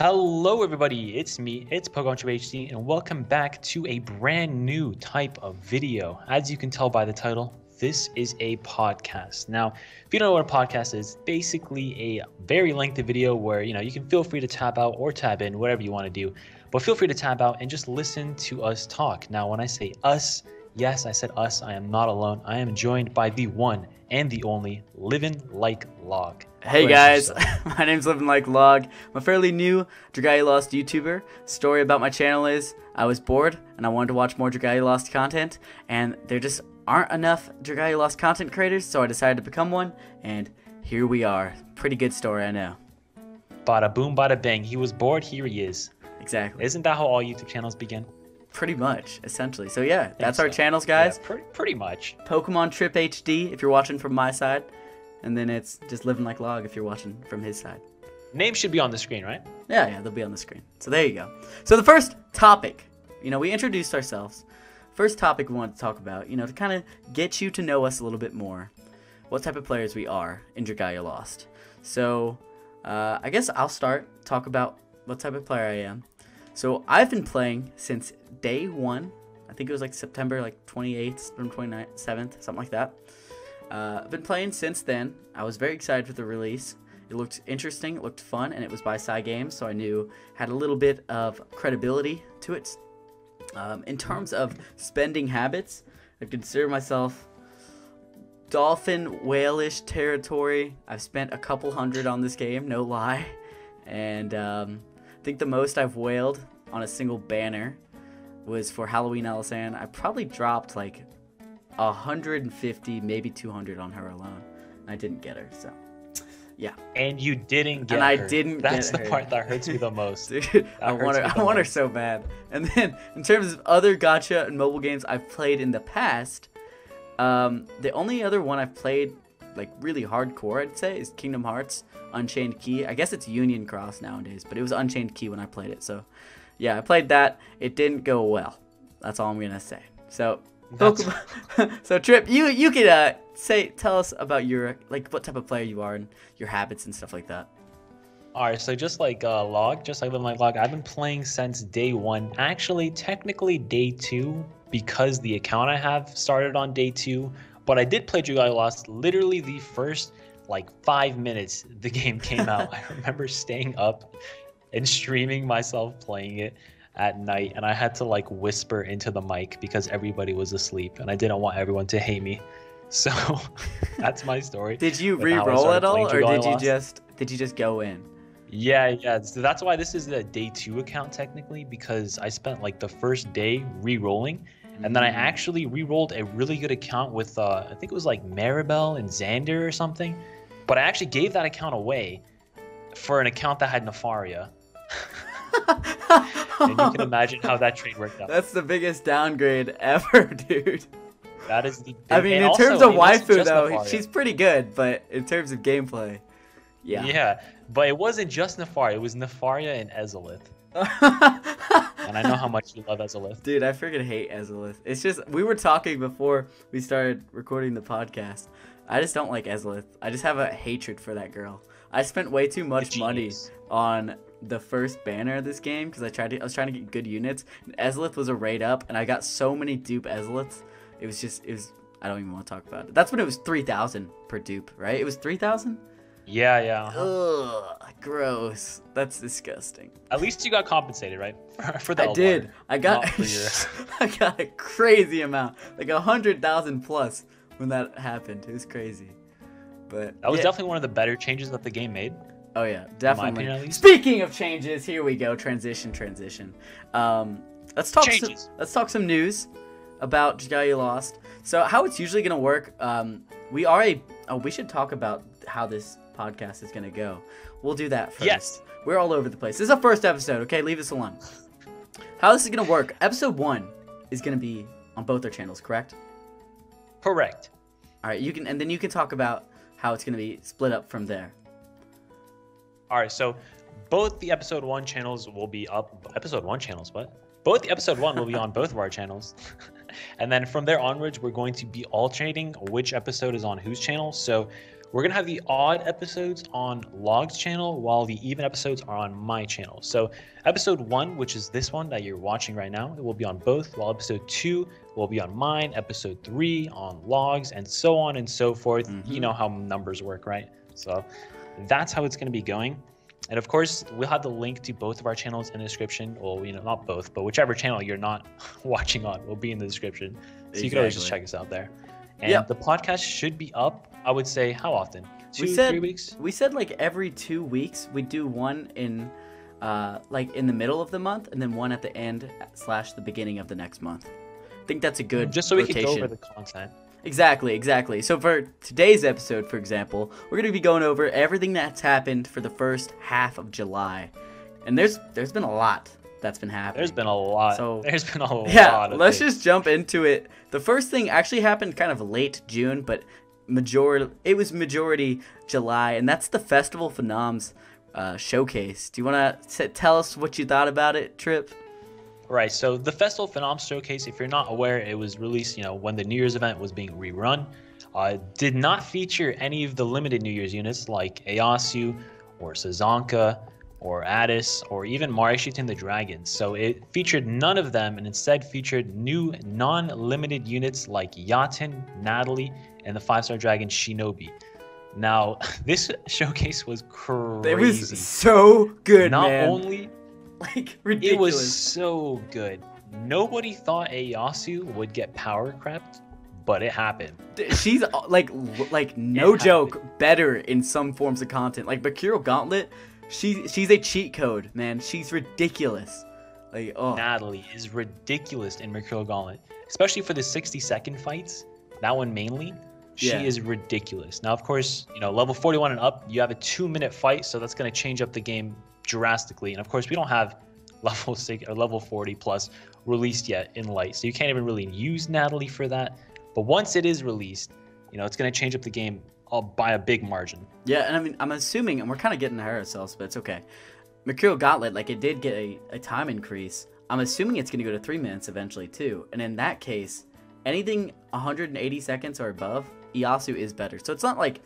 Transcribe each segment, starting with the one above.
Hello everybody, it's me, it's PokemonTripHD, and welcome back to a brand new type of video. As you can tell by the title, this is a podcast. Now, if you don't know what a podcast is, basically a very lengthy video where, you can feel free to tab out or tab in, whatever you want to do, but feel free to tab out and just listen to us talk. Now, when I say us, yes, I said us, I am not alone. I am joined by the one and the only Living Like Log. Hey guys, my name's Living Like Log. I'm a fairly new Dragalia Lost YouTuber. Story about my channel is I was bored and I wanted to watch more Dragalia Lost content, and there just aren't enough Dragalia Lost content creators, so I decided to become one, and here we are. Pretty good story, I know. Bada boom, bada bang. He was bored, here he is. Exactly. Isn't that how all YouTube channels begin? Pretty much, essentially. So yeah, that's our channels, guys. Yeah, pretty much. PokemonTripHD if you're watching from my side. And then it's just Living Like Log if you're watching from his side. Name should be on the screen, right? Yeah, they'll be on the screen. So there you go. So the first topic, we introduced ourselves. First topic we want to talk about, to kind of get you to know us a little bit more. What type of players we are in Dragalia Lost. So I guess I'll talk about what type of player I am. So I've been playing since day one. I think it was like September 28th, 29th, 7th, something like that. I've been playing since then. I was very excited for the release. It looked interesting, it looked fun, and it was by Cygames, so I knew had a little bit of credibility to it. In terms of spending habits, I consider myself dolphin whale-ish territory. I've spent a couple hundred on this game, no lie. And I think the most I've whaled on a single banner was for Halloween Alisan. I probably dropped 150, maybe 200 on her alone. I didn't get her, so yeah. And you didn't get her. And I didn't get her. That's the part that hurts me the most. Dude, I want her so bad. And then in terms of other gacha and mobile games I've played in the past, the only other one I've played really hardcore, I'd say, is Kingdom Hearts Unchained Key. I guess it's Union Cross nowadays, but it was Unchained Key when I played it. So yeah, I played that. It didn't go well. That's all I'm gonna say. So so Trip, you could tell us about your what type of player you are and your habits and stuff like that. Alright, so just like Log, just like Living Like Log, I've been playing since day one. Actually, technically day two, because the account I have started on day two. But I did play Dragalia Lost literally the first 5 minutes the game came out. I remember staying up and streaming myself playing it at night, and I had to whisper into the mic because everybody was asleep and I didn't want everyone to hate me. So that's my story. Did you re-roll at all, or did you just go in? Yeah. So that's why this is the day two account technically, because I spent the first day re-rolling, and then I actually re-rolled a really good account with I think it was Maribel and Xander or something, but I actually gave that account away for an account that had Nefaria. And you can imagine how that trade worked out. That's the biggest downgrade ever, dude. That is the. I mean, in terms of waifu though, she's pretty good, but in terms of gameplay, yeah. Yeah, but it wasn't just Nefaria. It was Nefaria and Ezolith. And I know how much you love Ezolith. Dude, I freaking hate Ezolith. It's just, we were talking before we started recording the podcast. I just don't like Ezolith. I just have a hatred for that girl. I spent way too much money on the first banner of this game because I was trying to get good units. And Ezolith was a raid up, and I got so many dupe Ezoliths. It was I don't even want to talk about it. That's when it was 3,000 per dupe, right? It was 3,000? Yeah. Ugh, gross. That's disgusting. At least you got compensated, right? For that. I did. I got I got a crazy amount, 100,000 plus when that happened. It was crazy. But that was definitely one of the better changes that the game made. Oh yeah, definitely. In my opinion, at least. Speaking of changes, here we go. Transition. Let's talk some news about Dragalia Lost. So how it's usually gonna work. We should talk about how this podcast is gonna go. We'll do that first. Yes. We're all over the place. This is our first episode. Okay, leave us alone. How this is gonna work? Episode 1 is gonna be on both our channels, correct? Correct. All right. And then you can talk about how it's gonna be split up from there. All right, so both the episode 1 channels will be up. Episode 1 channels, what? Both the episode 1 will be on both of our channels. And then from there onwards, we're going to be alternating which episode is on whose channel. So We're going to have the odd episodes on Log's channel while the even episodes are on my channel. So episode 1, which is this one that you're watching right now, it will be on both, while episode 2 will be on mine, episode 3 on Log's, and so on and so forth. You know how numbers work, right? So that's how it's going to be going. And of course, we'll have the link to both of our channels in the description. Well, not both, but whichever channel you're not watching on will be in the description. So you can always just check us out there. And the podcast should be up, I would say, how often? 3 weeks? We said like every 2 weeks. We do one in like in the middle of the month, and then one at the end / the beginning of the next month. I think that's a good just so rotation. We can go over the content. Exactly. So for today's episode, for example, we're going to be going over everything that's happened for the first half of July. And there's been a lot that's been happening. There's been a lot. So, there's been a lot. Yeah, things. let's just jump into it. The first thing actually happened kind of late June, but it was majority July, and that's the Festival Phenoms showcase. Do you want to tell us what you thought about it, Trip? Right, so the Festival Phenoms Showcase, if you're not aware, it was released, when the New Year's event was being rerun. Did not feature any of the limited New Year's units like Eyasu or Sazanka or Addis or even Marishita the Dragon. So it featured none of them and instead featured new non-limited units like Yaten, Natalie, and the 5-star dragon Shinobi. Now, this showcase was crazy. It was so good, Not man. only... Like, ridiculous. It was so good. Nobody thought Eyasu would get power crept, but it happened. She's like no joke, better in some forms of content. Like Mercurial Gauntlet, she's a cheat code, man. She's ridiculous. Like, oh. Natalie is ridiculous in Mercurial Gauntlet, especially for the 60-second fights. That one mainly. She is ridiculous. Now, of course, level 41 and up, you have a 2-minute fight, so that's going to change up the game drastically. And of course, we don't have level 6 or level 40 plus released yet in light, so you can't even really use Natalie for that. But once it is released, it's going to change up the game by a big margin. Yeah, and I mean, I'm assuming, and we're kind of getting ahead of ourselves, but it's okay. Mercurial Gauntlet, like, it did get a time increase. I'm assuming it's going to go to 3 minutes eventually too. And in that case, anything 180 seconds or above, Eyasu is better. So it's not like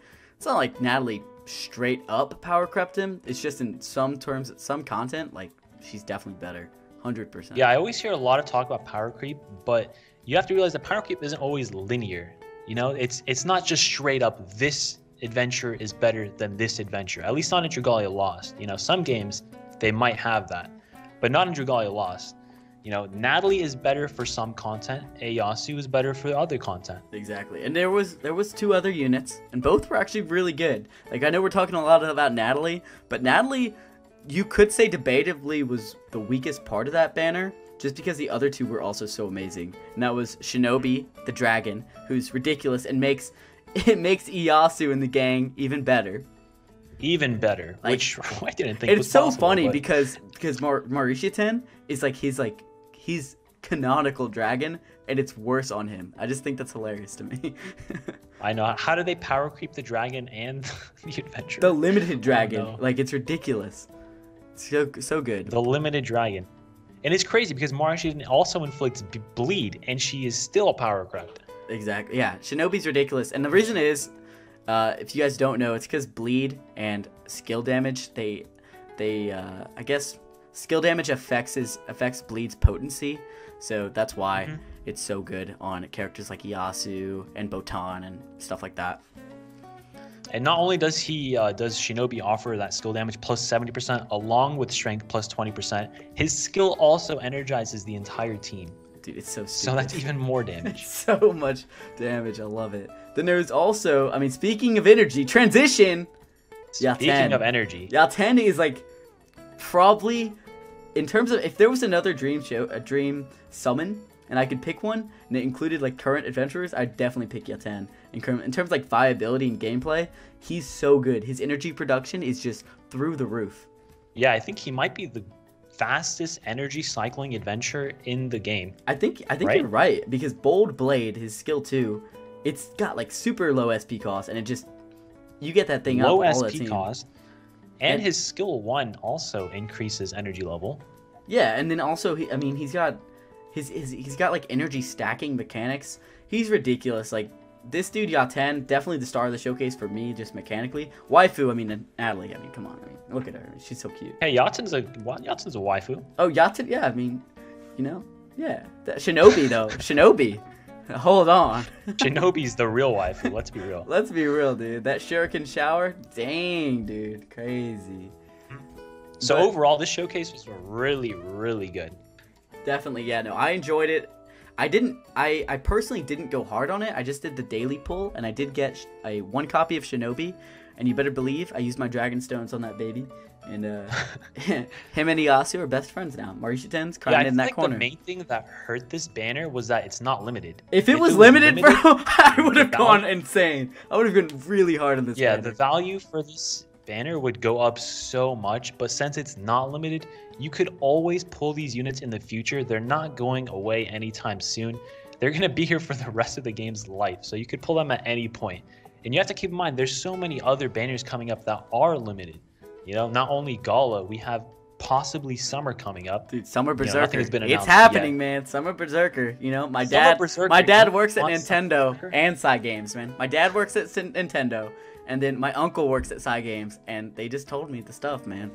Natalie straight up power crept him. It's just in some terms, some content, like, she's definitely better. 100%. Yeah, I always hear a lot of talk about power creep, but you have to realize that power creep isn't always linear. It's not just straight up this adventure is better than this adventure. At least not in Dragalia Lost. Some games they might have that, but not in Dragalia Lost. Natalie is better for some content. Eyasu is better for other content. Exactly. And there was 2 other units, and both were actually really good. Like, I know we're talking a lot about Natalie, but Natalie, you could say debatably was the weakest part of that banner, just because the other 2 were also so amazing. And that was Shinobi, the dragon, who's ridiculous and makes Eyasu and the gang even better. Even better, like, which I didn't think was so possible, funny but... because Marishita is like he's canonical dragon, and it's worse on him. I just think that's hilarious to me. I know. How do they power creep the dragon and the adventure? The limited dragon, like, it's ridiculous. It's so good. The limited dragon, and it's crazy because Marishita also inflicts bleed, and she is still power crept. Exactly. Yeah, Shinobi's ridiculous, and the reason is, if you guys don't know, it's because bleed and skill damage, I guess skill damage affects bleed's potency, so that's why it's so good on characters like Eyasu and Botan and stuff like that. And not only does Shinobi offer that skill damage plus 70% along with strength plus 20%, his skill also energizes the entire team. Dude, it's so stupid. So that's even more damage. So much damage. I love it. Then there's also, I mean, speaking of energy, transition. Speaking of energy. Yaten is like probably, in terms of, if there was another dream summon, and I could pick one, and it included like current adventurers, I'd definitely pick Yaten. In terms of like viability and gameplay, he's so good. His energy production is just through the roof. Yeah, I think he might be the fastest energy cycling adventure in the game. I think right? You're right, because Bold Blade, his skill 2, it's got like super low SP cost, and it just, you get that thing low up SP all the time. Cost, and his skill 1 also increases energy level. Yeah, and then also he's got he's got like energy stacking mechanics. He's ridiculous. Like, this dude Yaten, definitely the star of the showcase for me, just mechanically. Waifu, I mean, Natalie, I mean, come on, I mean, look at her, she's so cute. Hey, Yaten's a waifu. Oh, Yaten, yeah, I mean, you know, yeah. Shinobi though, Shinobi. Hold on. Shinobi's the real waifu. Let's be real. Let's be real, dude. That shuriken shower, dang, dude, crazy. So overall, this showcase was really, really good. Definitely, yeah. No, I enjoyed it. I personally didn't go hard on it. I just did the daily pull, and I did get one copy of Shinobi. And you better believe I used my dragon stones on that baby. And him and Iyasu are best friends now. Marisha-ten's crying in that corner. The main thing that hurt this banner was that it's not limited. If it was limited, bro, I would have gone insane. I would have gone really hard on this banner. Yeah, the value for this banner would go up so much, but since it's not limited, you could always pull these units in the future. They're not going away anytime soon. They're going to be here for the rest of the game's life, so you could pull them at any point. And you have to keep in mind, there's so many other banners coming up that are limited. You know, not only Gala, we have possibly Summer coming up. Dude, Summer Berserker. Nothing has been announced it's happening, yet. Man. Summer Berserker. You know, my dad works at Nintendo and Psy Games, man. My dad works at Nintendo, and then my uncle works at Psy Games, and they just told me the stuff, man.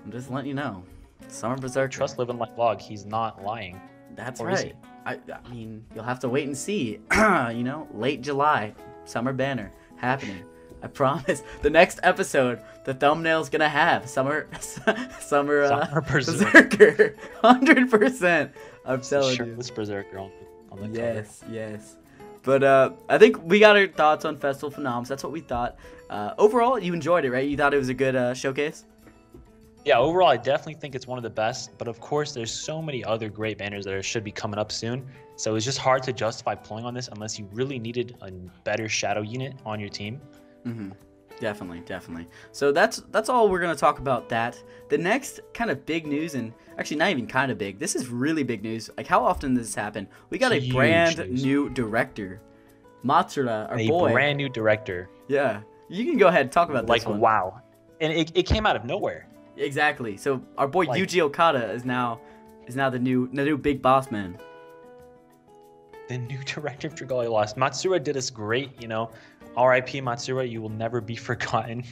I'm just letting you know. Summer Berserker. Trust Live and Let Vlog. He's not lying. That's right. I mean, you'll have to wait and see. You know, late July, Summer banner happening. I promise. The next episode, the thumbnail's gonna have Summer Berserker. 100%. I'm telling you. Shirtless Berserker on the cover. Yes. But I think we got our thoughts on Festival Phenoms. That's what we thought. Overall, you enjoyed it, right? You thought it was a good showcase? Yeah, overall, I definitely think it's one of the best. But of course, there's so many other great banners that should be coming up soon. So it's just hard to justify pulling on this unless you really needed a better shadow unit on your team. Mm-hmm. Definitely. So that's all we're gonna talk about. That the next kind of big news, and actually not even kind of big. This is really big news. Like, how often does this happen? We got a brand new director, Matsura, our boy. A brand new director. Yeah, you can go ahead and talk about this one. Wow, and it came out of nowhere. Exactly. So our boy Yuji Okada is now the new big boss man. The new director of Dragalia Lost. Matsura did us great, you know. R.I.P. Matsura, you will never be forgotten.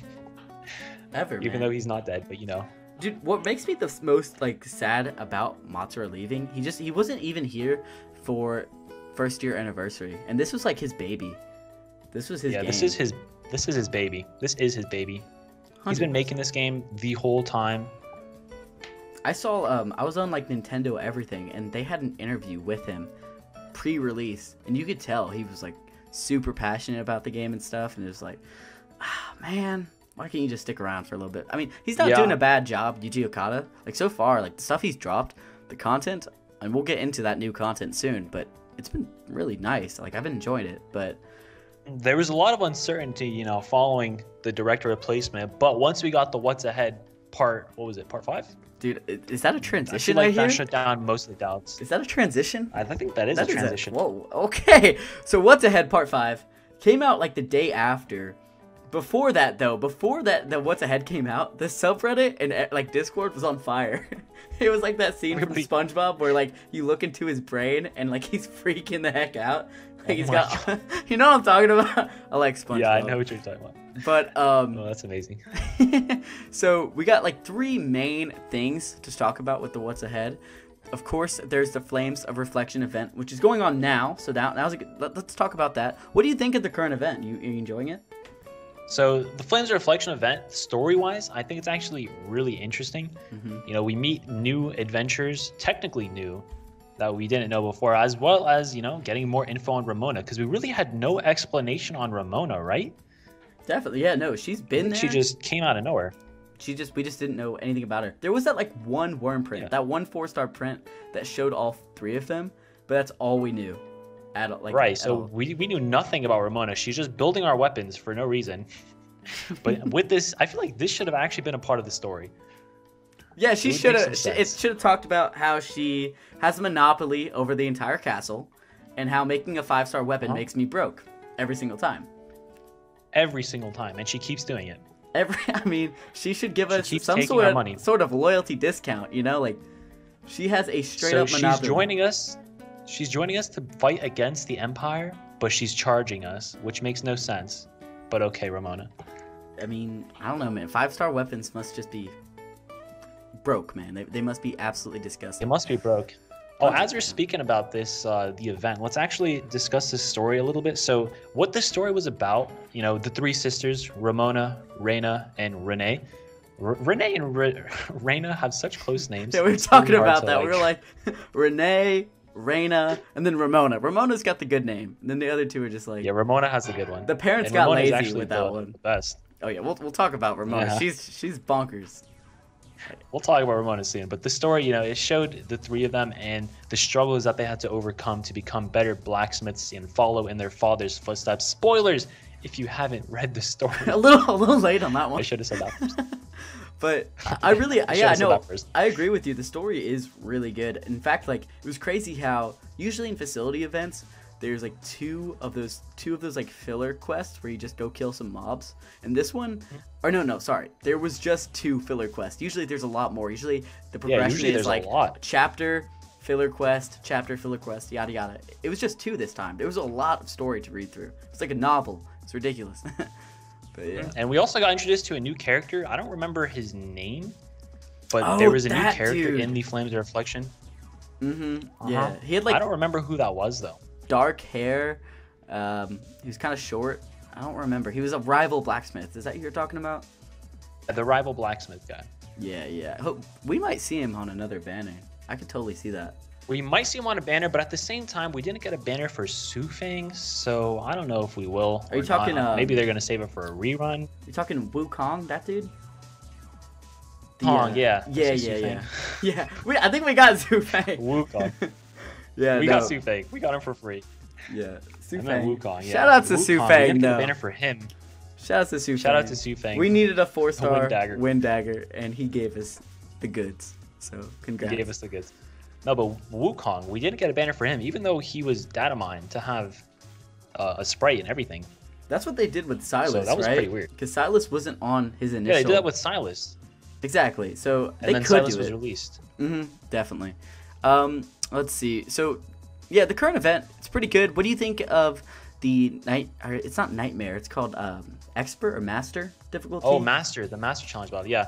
Ever, Even though he's not dead, but you know. Dude, what makes me the most sad about Matsura leaving? He wasn't even here for first year anniversary, and this was like his baby. This was his game. this is his baby. This is his baby. 100%. He's been making this game the whole time. I saw I was on like Nintendo Everything, and they had an interview with him pre-release, and you could tell he was like super passionate about the game and stuff, and it was like, man, why can't you just stick around for a little bit? I mean, he's not doing a bad job, Yuji Okada. Like, so far, like, the stuff he's dropped, the content, and we'll get into that new content soon, but it's been really nice. Like, I've enjoyed it, but there was a lot of uncertainty, you know, following the director replacement, but once we got the What's Ahead part 5? Dude, is that a transition? I feel like that shut down most of the doubts. Is that a transition? I think that is a transition. Whoa, okay. So What's Ahead Part 5 came out like the day after. Before that, the What's Ahead came out, the subreddit and like Discord was on fire. It was like that scene from SpongeBob where like you look into his brain and like he's freaking the heck out. Like he's got, you know what I'm talking about? I like SpongeBob. Yeah, I know what you're talking about. But oh, that's amazing. So we got like 3 main things to talk about with the What's Ahead. Of course, there's the Flames of Reflection event, which is going on now. So now's a good, let's talk about that. What do you think of the current event? Are you enjoying it? So the Flames of Reflection event, story-wise, I think it's actually really interesting. Mm-hmm. You know, we meet new adventures, technically new, that we didn't know before, as well as, you know, getting more info on Ramona, because we really had no explanation on Ramona, right? Definitely, yeah, no, she's been there. She just came out of nowhere. We just didn't know anything about her. There was that like one worm print, that one 4-star print that showed all 3 of them, but that's all we knew. We knew nothing about Ramona. She's just building our weapons for no reason. But with this, I feel like this should have actually been a part of the story. Yeah, she should have. It should have talked about how she has a monopoly over the entire castle, and how making a 5-star weapon makes me broke every single time. Every single time, and she keeps doing it. I mean, she should give us some sort of loyalty discount. You know, like she has a straight up monopoly. She's joining us to fight against the Empire, but she's charging us, which makes no sense. But okay, Ramona. I mean, I don't know, man. 5-star weapons must just be broke, man. They must be absolutely disgusting. It must be broke. Oh, as we're speaking about this, the event, let's actually discuss this story a little bit. So what this story was about, you know, the three sisters, Ramona, Reina, and Renee. Renee and Reina have such close names. Yeah, we were talking about that. We were like, Renee, Reina, and then Ramona. Ramona's got the good name. And then the other two are just like... Yeah, Ramona has a good one. The parents got lazy with that one. The best. Oh, yeah, we'll talk about Ramona. Yeah. She's bonkers. We'll talk about Ramona soon, but the story, you know, it showed the three of them and the struggles that they had to overcome to become better blacksmiths and follow in their father's footsteps. Spoilers if you haven't read the story. a little late on that one. I should have said that first. But I agree with you. The story is really good. In fact, like, it was crazy how usually in facility events there's like two of those like filler quests where you just go kill some mobs. And this one, or no, sorry, there was just 2 filler quests. Usually there's a lot more. Usually the progression is like chapter, filler quest, yada yada. It was just 2 this time. There was a lot of story to read through. It's like a novel. It's ridiculous. But yeah. And we also got introduced to a new character. I don't remember his name, but there was a new character in the Flames of Reflection. Yeah, he had like, I don't remember who that was though. Dark hair. He was kind of short. I don't remember. He was a rival blacksmith. Is that who you're talking about? The rival blacksmith guy. Yeah. We might see him on another banner. I could totally see that. We might see him on a banner, but at the same time, we didn't get a banner for Sufang, so I don't know if we will. Are you talking? Maybe they're gonna save it for a rerun. You talking Wukong, that dude? Kong, yeah. Yeah. I think we got Sufang. Wukong. Yeah, we got Sufang. We got him for free. Yeah, Sufang. And then Wukong. Yeah. Shout out to Sufang. We didn't get a banner for him. Shout out to Sufang. Shout out to Sufang. We needed a 4-star wind dagger, and he gave us the goods. So congrats. He gave us the goods. No, but Wukong, we didn't get a banner for him, even though he was data mined to have a spray and everything. That's what they did with Silas, right? So that was pretty weird. Because Silas wasn't on his initial. Yeah, they did that with Silas. Exactly. So and then Silas was released. Definitely. Let's see. So, yeah, the current event, it's pretty good. What do you think of the it's not Nightmare. It's called Expert or Master difficulty? Oh, Master. The Master Challenge battle. Yeah.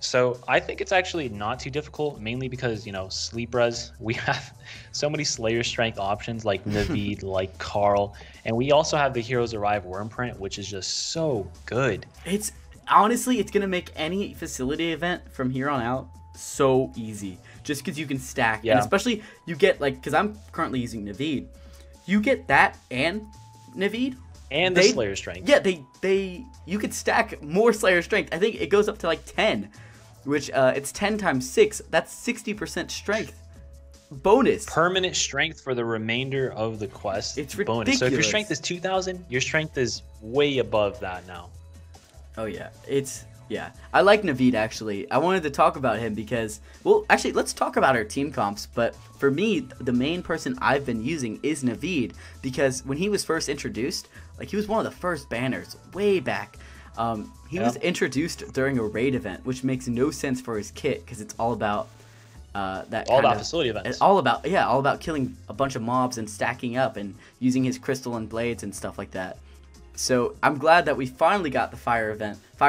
So I think it's actually not too difficult, mainly because, you know, sleep res, we have so many Slayer strength options like Naveed, like Carl, and we also have the Heroes Arrive Wormprint, which is just so good. It's honestly, it's going to make any facility event from here on out so easy, just because you can stack. Yeah. And especially you get, like, because I'm currently using Naveed, you get that and Naveed. And the Slayer strength. Yeah, you could stack more Slayer strength. I think it goes up to like 10. Which, it's 10 times 6. That's 60% strength. Bonus. Permanent strength for the remainder of the quest. It's bonus. ridiculous. So if your strength is 2,000, your strength is way above that now. Oh, yeah. Yeah. I like Naveed, actually. I wanted to talk about him because, well, actually, let's talk about our team comps. But for me, the main person I've been using is Naveed because when he was first introduced, like, he was one of the first banners way back. He was introduced during a raid event, which makes no sense for his kit because it's all about facility events. It's all about killing a bunch of mobs and stacking up and using his crystal and blades and stuff like that. So I'm glad that we finally got the fire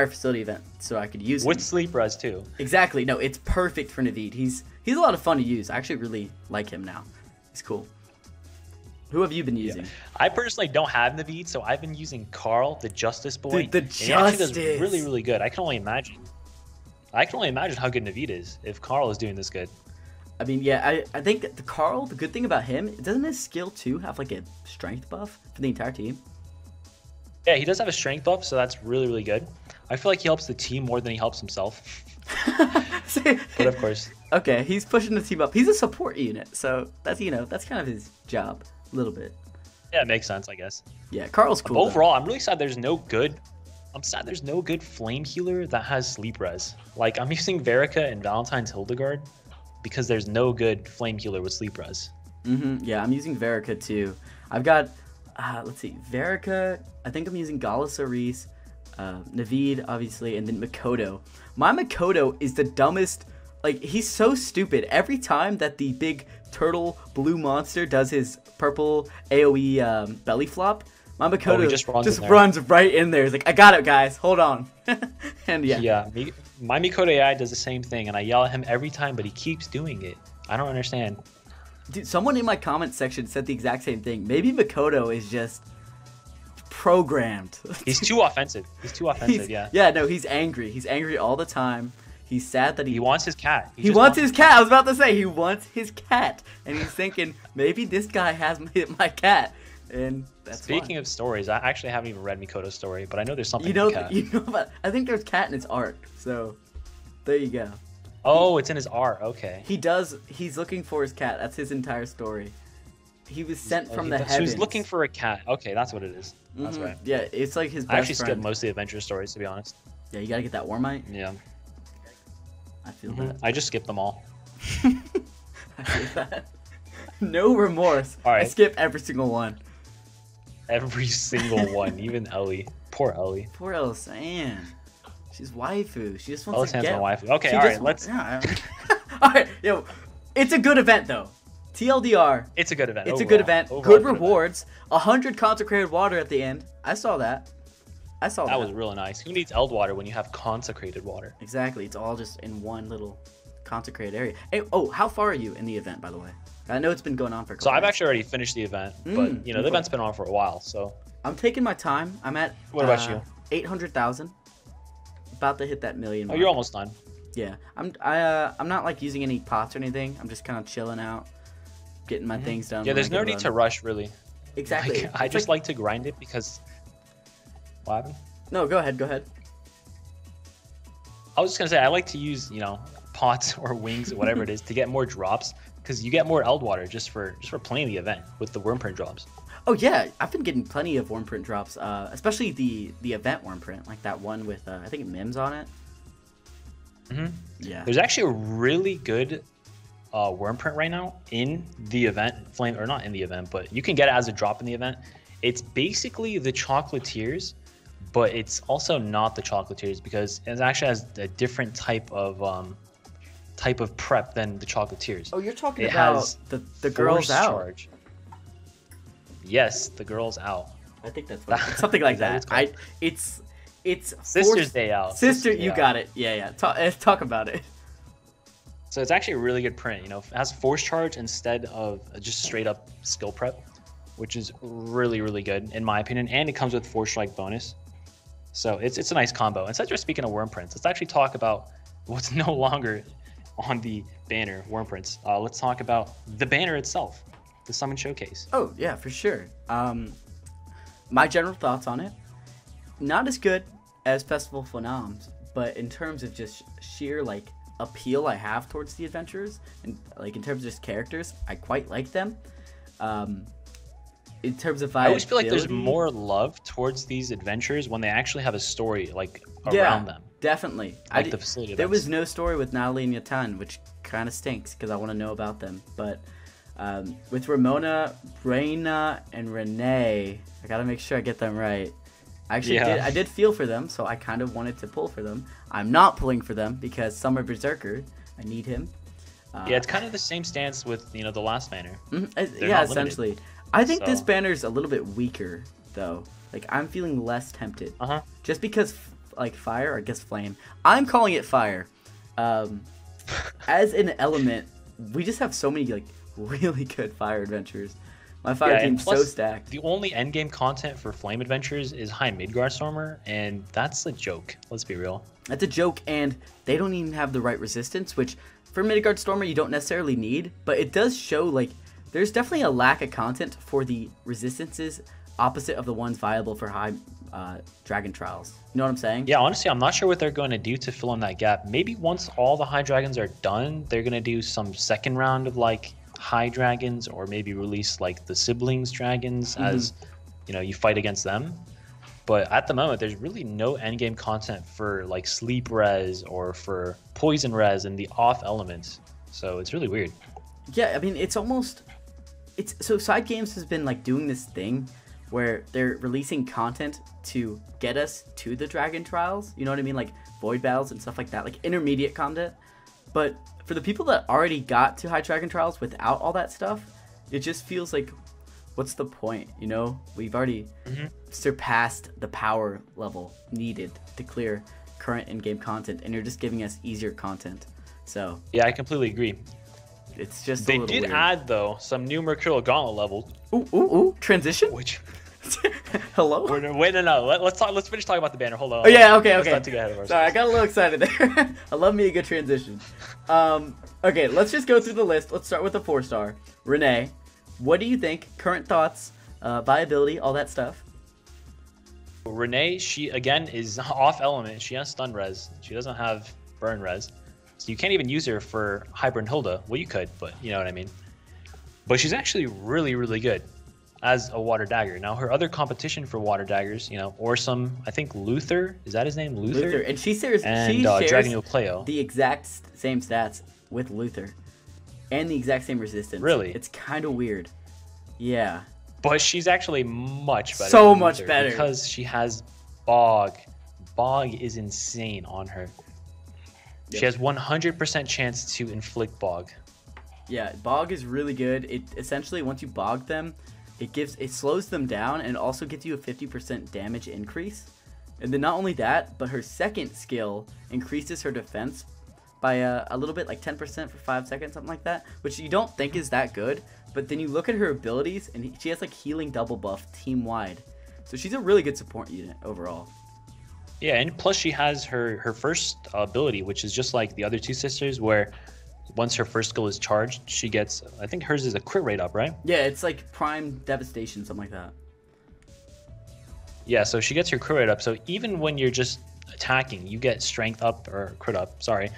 facility event, so I could use him. With sleep res too. Exactly. No, it's perfect for Naveed. He's a lot of fun to use. I actually really like him now. He's cool. Who have you been using? Yeah. I personally don't have Naveed, so I've been using Carl, the Justice Boy. The Justice. He actually does really, really good. I can only imagine how good Naveed is if Carl is doing this good. I mean, yeah, I think the good thing about him, doesn't his skill 2 have like a strength buff for the entire team? Yeah, he does have a strength buff, so that's really, really good. I feel like he helps the team more than he helps himself. But of course. Okay, he's pushing the team up. He's a support unit, so that's kind of his job. A little bit. Yeah, it makes sense, I guess. Yeah, Carl's cool. Overall, I'm really sad there's no good flame healer that has sleep res. Like, I'm using Verica and Valentine's Hildegard because there's no good flame healer with sleep res. Yeah, I'm using Verica too. I've got, let's see, Verica. I think I'm using Galasaris, Naveed, obviously, and then Makoto. My Makoto is the dumbest. Like, he's so stupid. Every time that the big turtle blue monster does his purple AoE belly flop, my Mikoto just runs right in there. He's like, I got it, guys. Hold on. And yeah. Yeah, my Mikoto AI does the same thing, and I yell at him every time, but he keeps doing it. I don't understand. Dude, someone in my comment section said the exact same thing. Maybe Mikoto is just programmed. He's too offensive. Yeah. Yeah, no, he's angry. He's angry all the time. He's sad that he wants his cat. He wants his cat. I was about to say he wants his cat, and he's thinking maybe this guy has my cat. And that's Speaking of stories, I actually haven't even read Mikoto's story, but I know there's something. You know, but I think there's cat in his art. So there you go. Oh, it's in his art. Okay. He's looking for his cat. That's his entire story. He was sent from the heavens. So he's looking for a cat. Okay, that's what it is. That's right. Yeah, it's like his best I actually friend. skipped most of the adventure stories, to be honest. Yeah, you gotta get that Warmite. Yeah. I feel that. I just skipped them all. I feel that. No remorse. All right. I skip every single one. Every single one, even Ellie. Poor Ellie. Poor Elisan. She's waifu. She just wants to get. My waifu. Okay, all right, let's. Yeah. All right, yo, it's a good event though. TLDR. It's a good event. It's a good event. Good rewards. 100 consecrated water at the end. I saw that. That was really nice. Who needs Eld water when you have consecrated water? Exactly. It's all just in one little consecrated area. Hey, how far are you in the event, by the way? I know it's been going on for a couple I've actually already finished the event, but the event's been on for a while, so. I'm taking my time. I'm at. What about you? 800,000. About to hit that million mark. Oh, you're almost done. Yeah. I'm not like using any pots or anything. I'm just kind of chilling out, getting my things done. Yeah, there's no need to rush, really. Exactly. Like, I just like to grind it because. What happened? No, go ahead. I was just gonna say I like to use pots or wings or whatever it is to get more drops because you get more Eld water just for playing the event with the worm print drops. Oh yeah, I've been getting plenty of worm print drops, especially the event worm print, like that one with I think Mims on it. Yeah. There's actually a really good worm print right now in the event flame, or not in the event, but you can get it as a drop in the event. It's basically the Chocolatiers, but it's also not the Chocolatiers because it actually has a different type of prep than the Chocolatiers. Oh, you're talking about the girls out. Charge. Yes, the girls out. I think that's something like that. It's Sister's Day out. You got it. Yeah. Talk about it. So it's actually a really good print. It has force charge instead of just straight up skill prep, which is really, really good in my opinion. And it comes with force strike bonus. So it's a nice combo. Instead of speaking of worm prints, let's actually talk about what's no longer on the banner, worm prints. Let's talk about the banner itself, the Summon Showcase. Oh yeah, for sure. My general thoughts on it, not as good as Festival Phenoms, but in terms of just sheer like appeal I have towards the adventurers, and like in terms of just characters, I quite like them. In terms of viability, I always feel like there's more love towards these adventures when they actually have a story like around them. Definitely. Like the facility. There was no story with Natalie and Yatan, which kind of stinks because I want to know about them. But with Ramona, Reina, and Renee, I gotta make sure I get them right. Actually, I did feel for them, so I kind of wanted to pull for them. I'm not pulling for them because Summer Berserker, I need him. Yeah, it's kind of the same stance with the last banner. Yeah, essentially. I think this banner's a little bit weaker though. Like I'm feeling less tempted. Just because like fire, or I guess flame. I'm calling it fire. As an element, we just have so many like really good fire adventures. My fire team's so stacked. The only endgame content for flame adventures is High Midgard Stormer, and that's a joke. Let's be real. That's a joke, and they don't even have the right resistance, which for Midgard Stormer you don't necessarily need, but it does show like there's definitely a lack of content for the resistances opposite of the ones viable for high dragon trials. You know what I'm saying? Yeah, honestly, I'm not sure what they're going to do to fill in that gap. Maybe once all the high dragons are done, they're going to do some second round of like high dragons, or maybe release like the siblings dragons as you fight against them. But at the moment, there's really no endgame content for like sleep res or for poison res and the off elements. So it's really weird. Yeah, I mean, so Side Games has been like doing this thing where they're releasing content to get us to the dragon trials. You know what I mean? Like void battles and stuff like that, like intermediate content. But for the people that already got to High Dragon Trials without all that stuff, it just feels like, what's the point? You know, we've already surpassed the power level needed to clear current in-game content, and you're just giving us easier content. So yeah, I completely agree. It's just they a little did weird. add though some new Mercurial Gauntlet levels. Ooh, transition. Which Hello. wait, no. Let's finish talking about the banner. Hold on. Oh yeah, okay. Let's not get ahead of ourselves. Sorry, I got a little excited there. I love me a good transition. Okay, let's just go through the list. Let's start with the 4-star. Renee, what do you think? Current thoughts, viability, all that stuff. Renee, she again is off element. She has stun res. She doesn't have burn res. So you can't even use her for Hyper and Hilda. Well, you could, but you know what I mean. But she's actually really, really good as a water dagger. Now, her other competition for water daggers, you know, or some, I think Luther, is that his name? Luther? And she shares Dragalia Lost the exact same stats with Luther. And the exact same resistance. Really? It's kind of weird. Yeah. But she's actually much better. So than much Luther better. Because she has Bog. Bog is insane on her. She has 100% chance to inflict Bog. Yeah, Bog is really good. It essentially, once you Bog them, it slows them down and also gives you a 50% damage increase. And then not only that, but her second skill increases her defense by a little bit, like 10% for 5 seconds, something like that, which you don't think is that good. But then you look at her abilities, and she has like healing double buff team-wide. So she's a really good support unit overall. Yeah, and plus she has her first ability, which is just like the other two sisters, where once her first skill is charged, she gets, I think hers is a crit rate up, right? Yeah, it's like Prime Devastation, something like that. Yeah, so she gets her crit rate up. So even when you're just attacking, you get strength up, or crit up, sorry.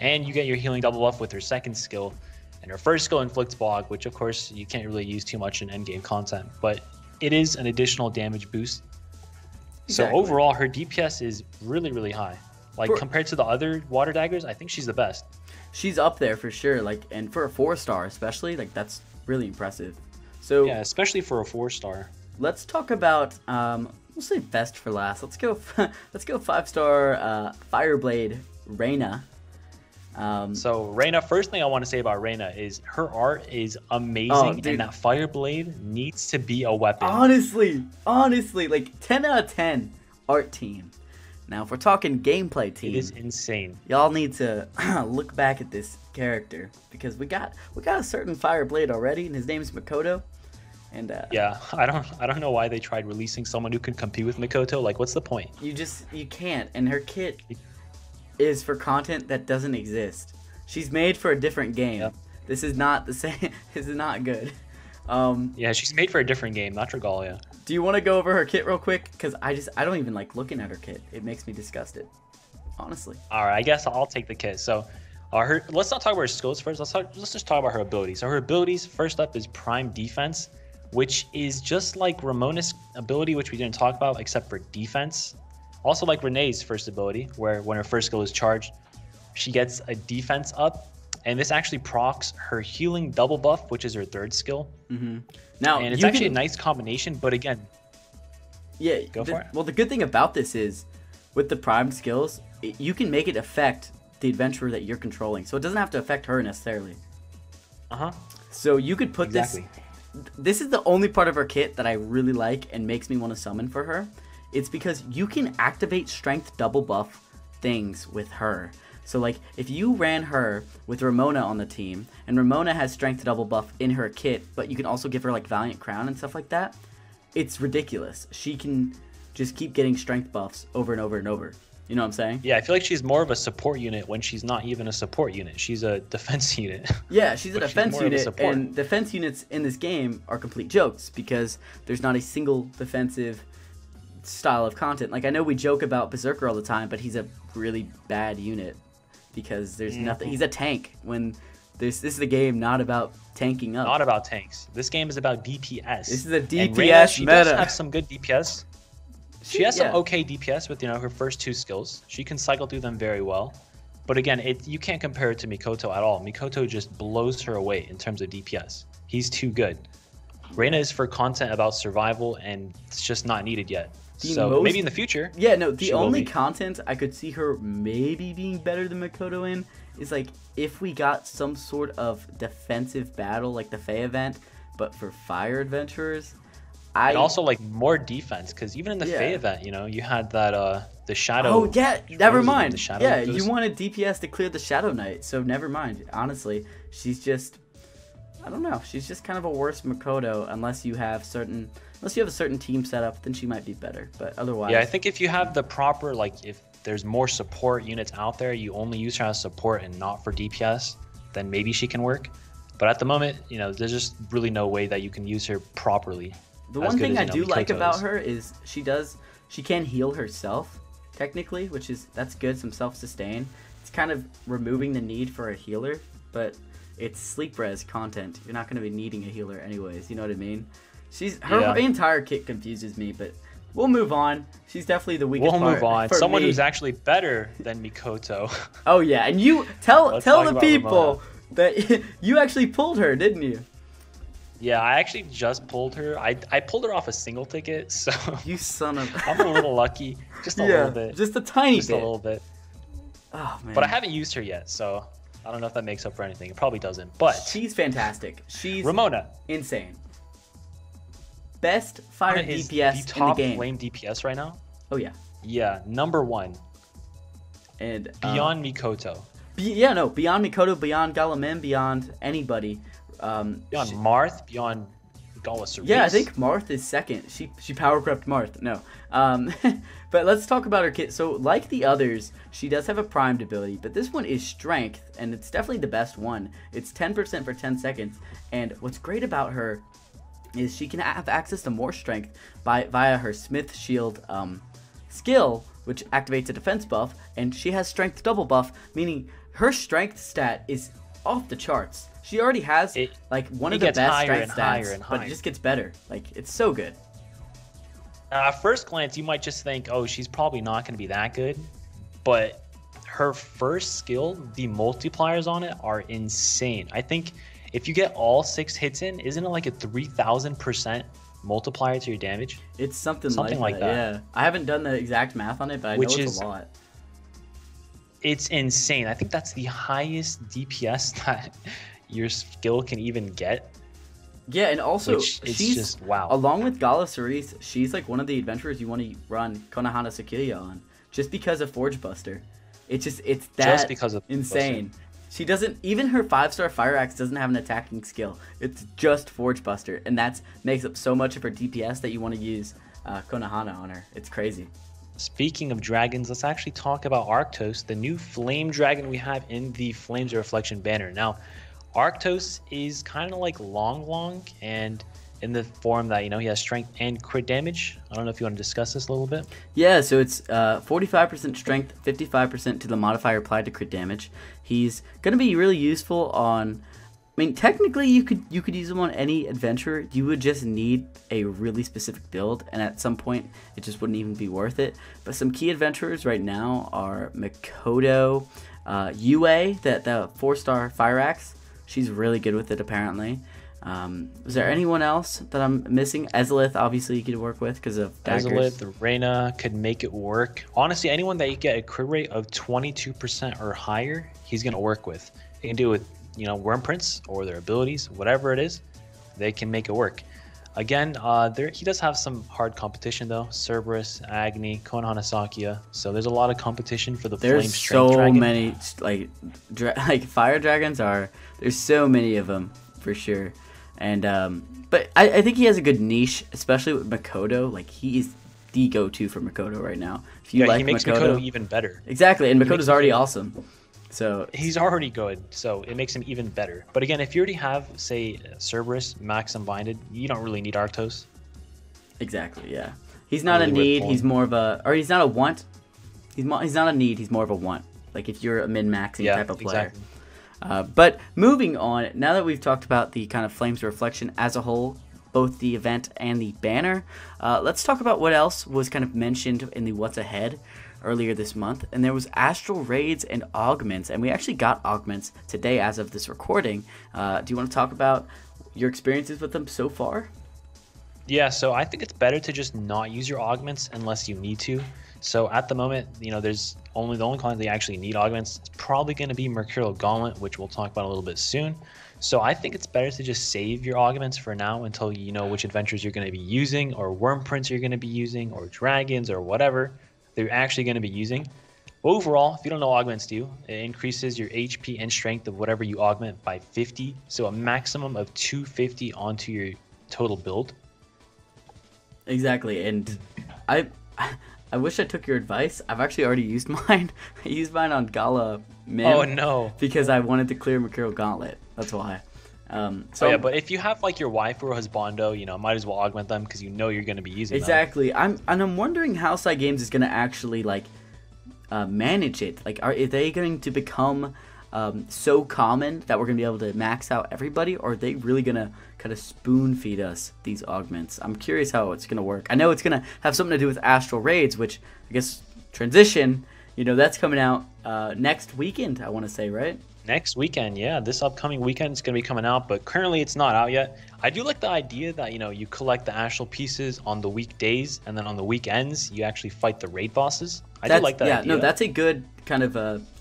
And you get your healing double buff with her second skill. And her first skill inflicts Bog, which of course you can't really use too much in endgame content. But it is an additional damage boost. Exactly. So overall, her DPS is really, really high. Like compared to the other water daggers, I think she's the best. She's up there for sure. Like, and for a 4-star especially, like that's really impressive. So yeah, especially for a 4-star. Let's talk about we'll say best for last. Let's go 5-star Fireblade Reyna. So Reyna, first thing I want to say about Reyna is her art is amazing, and that Fireblade needs to be a weapon. Honestly, like 10 out of 10 art team. Now, if we're talking gameplay team, it is insane. Y'all need to look back at this character because we got a certain Fireblade already, and his name's Mikoto. And yeah, I don't know why they tried releasing someone who could compete with Mikoto. Like, what's the point? You can't. And her kit is for content that doesn't exist. She's made for a different game. Yep. This is not the same. This is not good. Yeah, she's made for a different game, not Dragalia. Do you want to go over her kit real quick? Because I don't even like looking at her kit. It makes me disgusted, honestly. All right, I guess I'll take the kit. So, let's not talk about her skills first. Let's just talk about her abilities. So her abilities, first up, is Prime Defense, which is just like Ramona's ability, which we didn't talk about, except for defense. Also like Renee's first ability, where when her first skill is charged, she gets a defense up. And this actually procs her healing double buff, which is her third skill. Mm-hmm. Now, and it's actually a nice combination, but again, yeah, go for it. Well, the good thing about this is, with the Prime skills, you can make it affect the adventurer that you're controlling. So it doesn't have to affect her necessarily. Uh-huh. So you could put this... This is the only part of her kit that I really like and makes me want to summon for her. It's because you can activate strength double buff things with her. So like if you ran her with Ramona on the team and Ramona has strength double buff in her kit, but you can also give her like Valiant Crown and stuff like that, it's ridiculous. She can just keep getting strength buffs over and over and over. You know what I'm saying? Yeah, I feel like she's more of a support unit when she's not even a support unit. She's a defense unit. Yeah, she's a defense unit, and defense units in this game are complete jokes because there's not a single defensive style of content. Like, I know we joke about Berserker all the time, but he's a really bad unit because there's nothing. He's a tank when this is a game not about tanking up. Not about tanks. This game is about DPS. This is a DPS and Reyna, she meta. does have some good DPS. She has some okay DPS with, her first two skills. She can cycle through them very well. But again, you can't compare it to Mikoto at all. Mikoto just blows her away in terms of DPS. He's too good. Reyna is for content about survival, and it's just not needed yet. So maybe in the future. Yeah, no, the only content I could see her maybe being better than Makoto in is like if we got some sort of defensive battle like the Fae event, but for fire adventurers. And also like more defense, because even in the Fae event, you know, you had that the shadow. Oh yeah, never mind. Yeah, you wanted DPS to clear the Shadow Knight, so never mind. Honestly, she's just, I don't know, she's just kind of a worse Makoto unless you have a certain team setup, then she might be better. But otherwise, yeah, I think if you have the proper, like, if there's more support units out there, you only use her as support and not for DPS, then maybe she can work. But at the moment, you know, there's just really no way that you can use her properly. The one thing I do like about her is she can heal herself, technically, that's good, some self-sustain. It's kind of removing the need for a healer, but it's sleep res content. You're not going to be needing a healer anyways, you know what I mean? Her entire kit confuses me, but we'll move on. She's definitely the weakest part. We'll move on. Someone who's actually better than Mikoto. Oh yeah, and you tell the people that you actually pulled her, didn't you? Yeah, I actually just pulled her. I pulled her off a single ticket, so you son of. I'm a little lucky, just a little bit, just a tiny bit, just a little bit. Oh man! But I haven't used her yet, so I don't know if that makes up for anything. It probably doesn't. But she's fantastic. She's Ramona, insane. Best fire DPS in the game. Flame DPS right now. Oh yeah. Yeah, #1. And beyond Mikoto. Beyond Mikoto, beyond Galamin, beyond anybody. Beyond Marth, beyond Gala. Yeah, I think Marth is second. She power crept Marth. No. But let's talk about her kit. So like the others, she does have a primed ability, but this one is strength, and it's definitely the best one. It's 10% for 10 seconds. And what's great about her is she can have access to more strength via her Smith Shield skill, which activates a defense buff, and she has strength double buff, meaning her strength stat is off the charts. She already has like one of the best strength stats, but it just gets better. Like, it's so good. At first glance, you might just think, oh, she's probably not going to be that good, but her first skill, the multipliers on it are insane. I think if you get all 6 hits in, isn't it like a 3,000% multiplier to your damage? It's something like that. Yeah, I haven't done the exact math on it, but I know it's a lot. It's insane. I think that's the highest DPS that your skill can even get. Yeah, and also she's just wow. Along with Gala Cerise, she's like one of the adventurers you want to run Konohana Sakuya on, just because of Forge Buster. It's that because of insane. She doesn't, even her 5-star Fire Axe doesn't have an attacking skill. It's just Forge Buster, and that makes up so much of her DPS that you want to use Konohana on her. It's crazy. Speaking of dragons, let's actually talk about Arctos, the new flame dragon we have in the Flames of Reflection banner. Now, Arctos is kind of like Long, and in the form that, you know, he has strength and crit damage. I don't know if you want to discuss this a little bit. Yeah, so it's 45% strength, 55% to the modifier applied to crit damage. He's going to be really useful on, I mean, technically you could use him on any adventurer. You would just need a really specific build, and at some point it just wouldn't even be worth it. But some key adventurers right now are Makoto, Yue, the 4-star Fire Axe. She's really good with it, apparently. Is there anyone else that I'm missing? Ezalith, obviously, you could work with because of daggers. Ezalith, Reyna could make it work. Honestly, anyone that you get a crit rate of 22% or higher, he's going to work with. He can do it with, you know, Worm Prints or their abilities, whatever it is, they can make it work. Again, he does have some hard competition, though. Cerberus, Agni, Konohana Sakuya. So there's a lot of competition for the Flame Strength Dragon. There's so many, like fire dragons are, there's so many of them, for sure. And but I think he has a good niche, especially with Makoto. Like, he is the go-to for Makoto right now. If you like he makes Makoto even better. Exactly, and Makoto's already awesome. So he's already good, so it makes him even better. But again, if you already have, say, Cerberus, Max Unbinded, you don't really need Arctos. Exactly, yeah. He's not a need, he's more of a, or he's not a want. He's not a need, he's more of a want. Like, if you're a min-maxing type of player. Exactly. But moving on, now that we've talked about the kind of Flames of Reflection as a whole, both the event and the banner, let's talk about what else was kind of mentioned in the What's Ahead earlier this month. And there was Astral Raids and Augments, and we actually got Augments today as of this recording. Do you want to talk about your experiences with them so far? Yeah, so I think it's better to just not use your augments unless you need to. So at the moment, there's the only coins that actually need augments. It's probably going to be Mercurial Gauntlet, which we'll talk about a little bit soon. So I think it's better to just save your augments for now until you know which adventures you're going to be using, or worm prints you're going to be using, or dragons, or whatever they're actually going to be using. Overall, if you don't know what augments do, it increases your HP and strength of whatever you augment by 50. So a maximum of 250 onto your total build. Exactly, and I wish I took your advice. I've actually already used mine. I used mine on Gala Min. Oh no! Because I wanted to clear Mercurial Gauntlet. That's why. Yeah, but if you have like your waifu or husbando, might as well augment them because you're going to be using them. Exactly. I'm wondering how Side Games is going to actually manage it. Like, are they going to become so common that we're going to be able to max out everybody, or are they really going to kind of spoon feed us these augments? I'm curious how it's going to work. I know it's going to have something to do with Astral Raids, which I guess transition, that's coming out next weekend, I want to say, right? Next weekend, yeah. This upcoming weekend it's going to be coming out, but currently it's not out yet. I do like the idea that, you collect the astral pieces on the weekdays, and then on the weekends, you actually fight the raid bosses. I do like that idea. No, that's a good kind of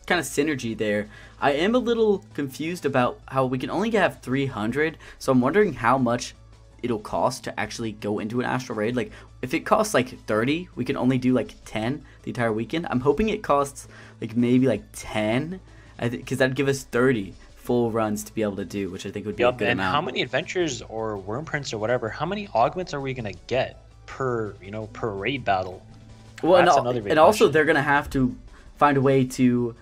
synergy there. I am a little confused about how we can only have 300, so I'm wondering how much it'll cost to actually go into an astral raid. Like, if it costs like 30, we can only do like 10 the entire weekend. I'm hoping it costs maybe 10, because that'd give us 30 full runs to be able to do, which I think would be a good amount. And how many adventures or worm prints or whatever, how many augments are we going to get per raid battle? Well, and also they're going to have to find a way to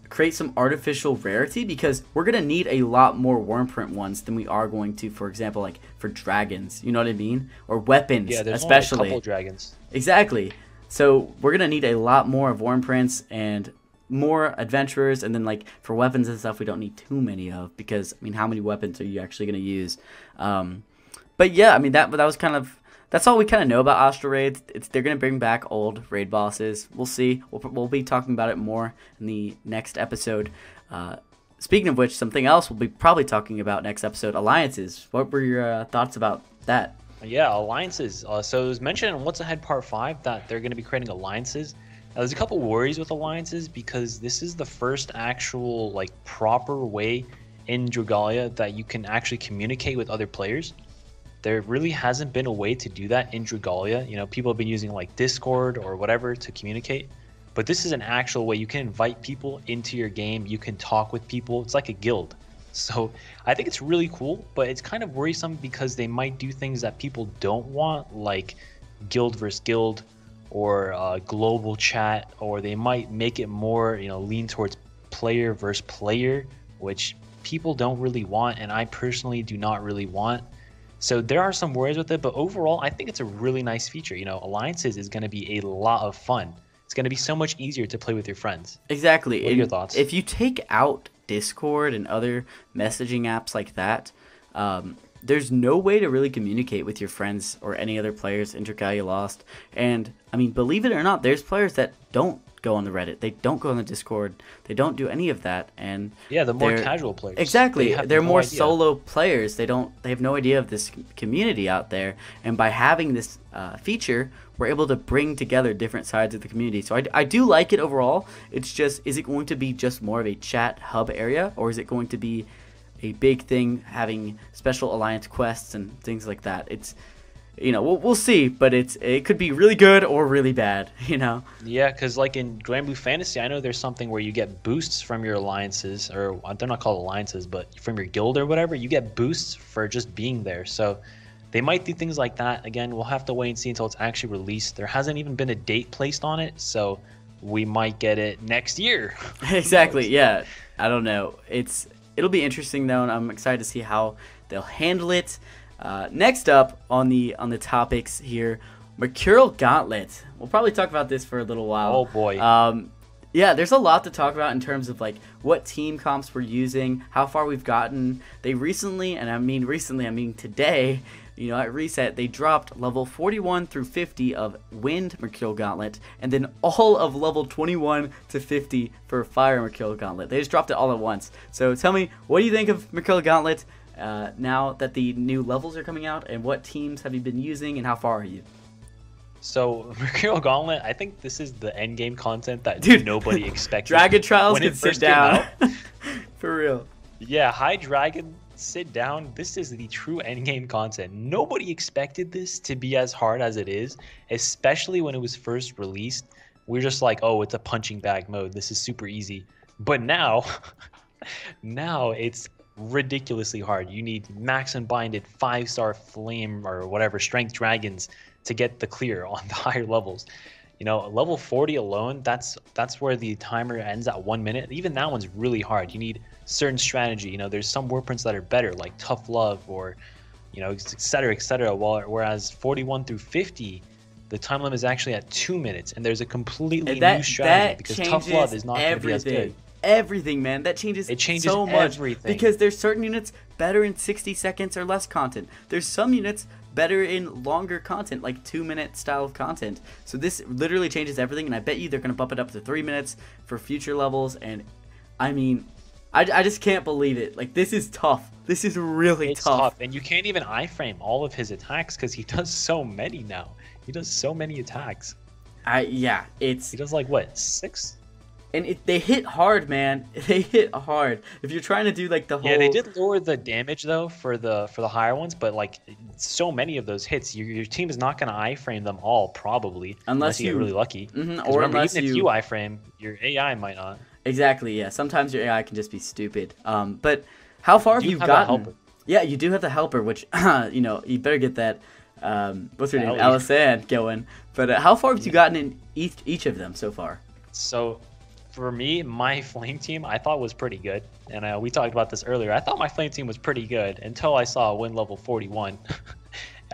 create some artificial rarity, because we're going to need a lot more worm print ones than we are going to, for example, for dragons, you know what I mean? Or weapons, yeah, there's especially. Only a couple dragons. Exactly. So we're going to need a lot more of worm prints and more adventurers, and then for weapons and stuff we don't need too many of, because how many weapons are you actually going to use? But yeah, that was that's all we kind of know about Astral Raids. They're going to bring back old raid bosses. We'll see. We'll be talking about it more in the next episode. Speaking of which, something else we'll be probably talking about next episode, alliances. What were your thoughts about that? Yeah, alliances. So it was mentioned in What's Ahead Part 5 that they're going to be creating alliances. Now, there's a couple worries with alliances, because this is the first actual proper way in Dragalia that you can actually communicate with other players. There really hasn't been a way to do that in Dragalia. People have been using Discord or whatever to communicate, but this is an actual way you can invite people into your game. You can talk with people. It's like a guild. So I think it's really cool, but it's kind of worrisome because they might do things that people don't want, like guild versus guild, or global chat, or they might make it more lean towards player versus player, which people don't really want, and I personally do not really want. So there are some worries with it, but overall I think it's a really nice feature. Alliances is going to be a lot of fun. It's going to be so much easier to play with your friends. Exactly. What are your thoughts? If you take out Discord and other messaging apps like that, there's no way to really communicate with your friends or any other players in Dragalia Lost. And, believe it or not, there's players that don't go on the Reddit. They don't go on the Discord. They don't do any of that. And yeah, the more casual players. Exactly. They're more solo players. They have no idea of this community out there. And by having this feature, we're able to bring together different sides of the community. So I do like it overall. It's just, is it going to be just more of a chat hub area, or is it going to be a big thing having special alliance quests and things like that? It's, we'll see, but it could be really good or really bad, Yeah, because in Grand Blue Fantasy, I know there's something where you get boosts from your alliances, or they're not called alliances, but from your guild or whatever, you get boosts for just being there. So they might do things like that. Again, we'll have to wait and see until it's actually released. There hasn't even been a date placed on it, so we might get it next year. Exactly, yeah. I don't know. It'll be interesting though, and I'm excited to see how they'll handle it. Next up on the topics here, Mercurial Gauntlet. We'll probably talk about this for a little while. Oh boy. Yeah, there's a lot to talk about in terms of what team comps we're using, how far we've gotten. They recently, and I mean today, at reset, they dropped level 41 through 50 of Wind Mercurial Gauntlet, and then all of level 21 to 50 for Fire Mercurial Gauntlet. They just dropped it all at once. So tell me, what do you think of Mercurial Gauntlet? now that the new levels are coming out, and what teams have you been using, and how far are you? So Mercurial Gauntlet, I think this is the end game content that Dude, nobody expected. Dragon Trials when can it sit first came down. out. For real. Yeah, High Dragon, sit down. This is the true end game content. Nobody expected this to be as hard as it is, especially when it was first released. We're just like, oh, it's a punching bag mode. This is super easy. But now, now it's ridiculously hard. You need max unbinded 5-star flame or whatever strength dragons to get the clear on the higher levels. You know, level 40 alone, that's where the timer ends at 1 minute. Even that one's really hard. You need certain strategy. You know, there's some wordprints that are better, like Tough Love or, you know, et cetera, et cetera. Whereas 41 through 50, the time limit is actually at 2 minutes, and there's a completely new strategy because Tough Love is not going to be as good. Everything, man, that changes. It changes so much because there's certain units better in 60 seconds or less content. There's some units better in longer content, like 2-minute style of content. So this literally changes everything, and I bet you they're gonna bump it up to 3 minutes for future levels. And I mean, I just can't believe it. Like, this is tough. This is really tough. And you can't even iframe all of his attacks because he does so many now. He does so many attacks. Yeah, he does like what, 6? And they hit hard, man. They hit hard. If you're trying to do like the whole... Yeah, they did lower the damage though for the higher ones, but like so many of those hits, your team is not going to iframe them all probably, unless you get really lucky. Or remember, even if you iframe, your AI might not. Exactly. Yeah. Sometimes your AI can just be stupid. But how far have you gotten? Yeah, you do have the helper, which you know, you better get that. What's her name? Alisan going. But how far have you gotten in each of them so far? So. For me, my flame team I thought was pretty good, and we talked about this earlier. I thought my flame team was pretty good until I saw win level 41.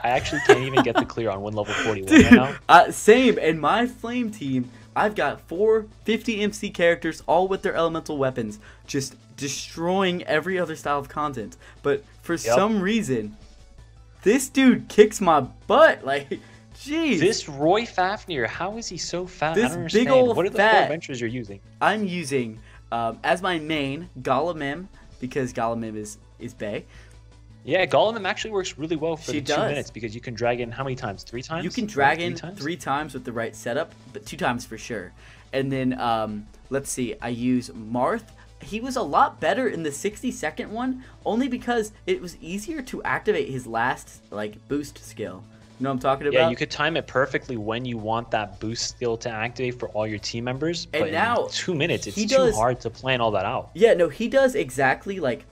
I actually can't even get the clear on win level 41 Dude, right now. Same. In my flame team, I've got 4 50 MC characters, all with their elemental weapons, just destroying every other style of content. But for some reason, this dude kicks my butt. Like, jeez. This Roy Fafnir, how is he so fat? This I don't understand. Big old what are the 4 adventures you're using? I'm using, as my main, Galamim, because Galamim is bae. Yeah, Galamim actually works really well for the 2 minutes because you can drag in how many times? 3 times? You can drag in 3 times with the right setup, but 2 times for sure. And then, let's see, I use Marth. He was a lot better in the 60-second one, only because it was easier to activate his last, like, boost skill. You know what I'm talking about? Yeah, you could time it perfectly when you want that boost skill to activate for all your team members. And but now, in 2 minutes, it's too hard to plan all that out. Yeah, no, he does exactly, like,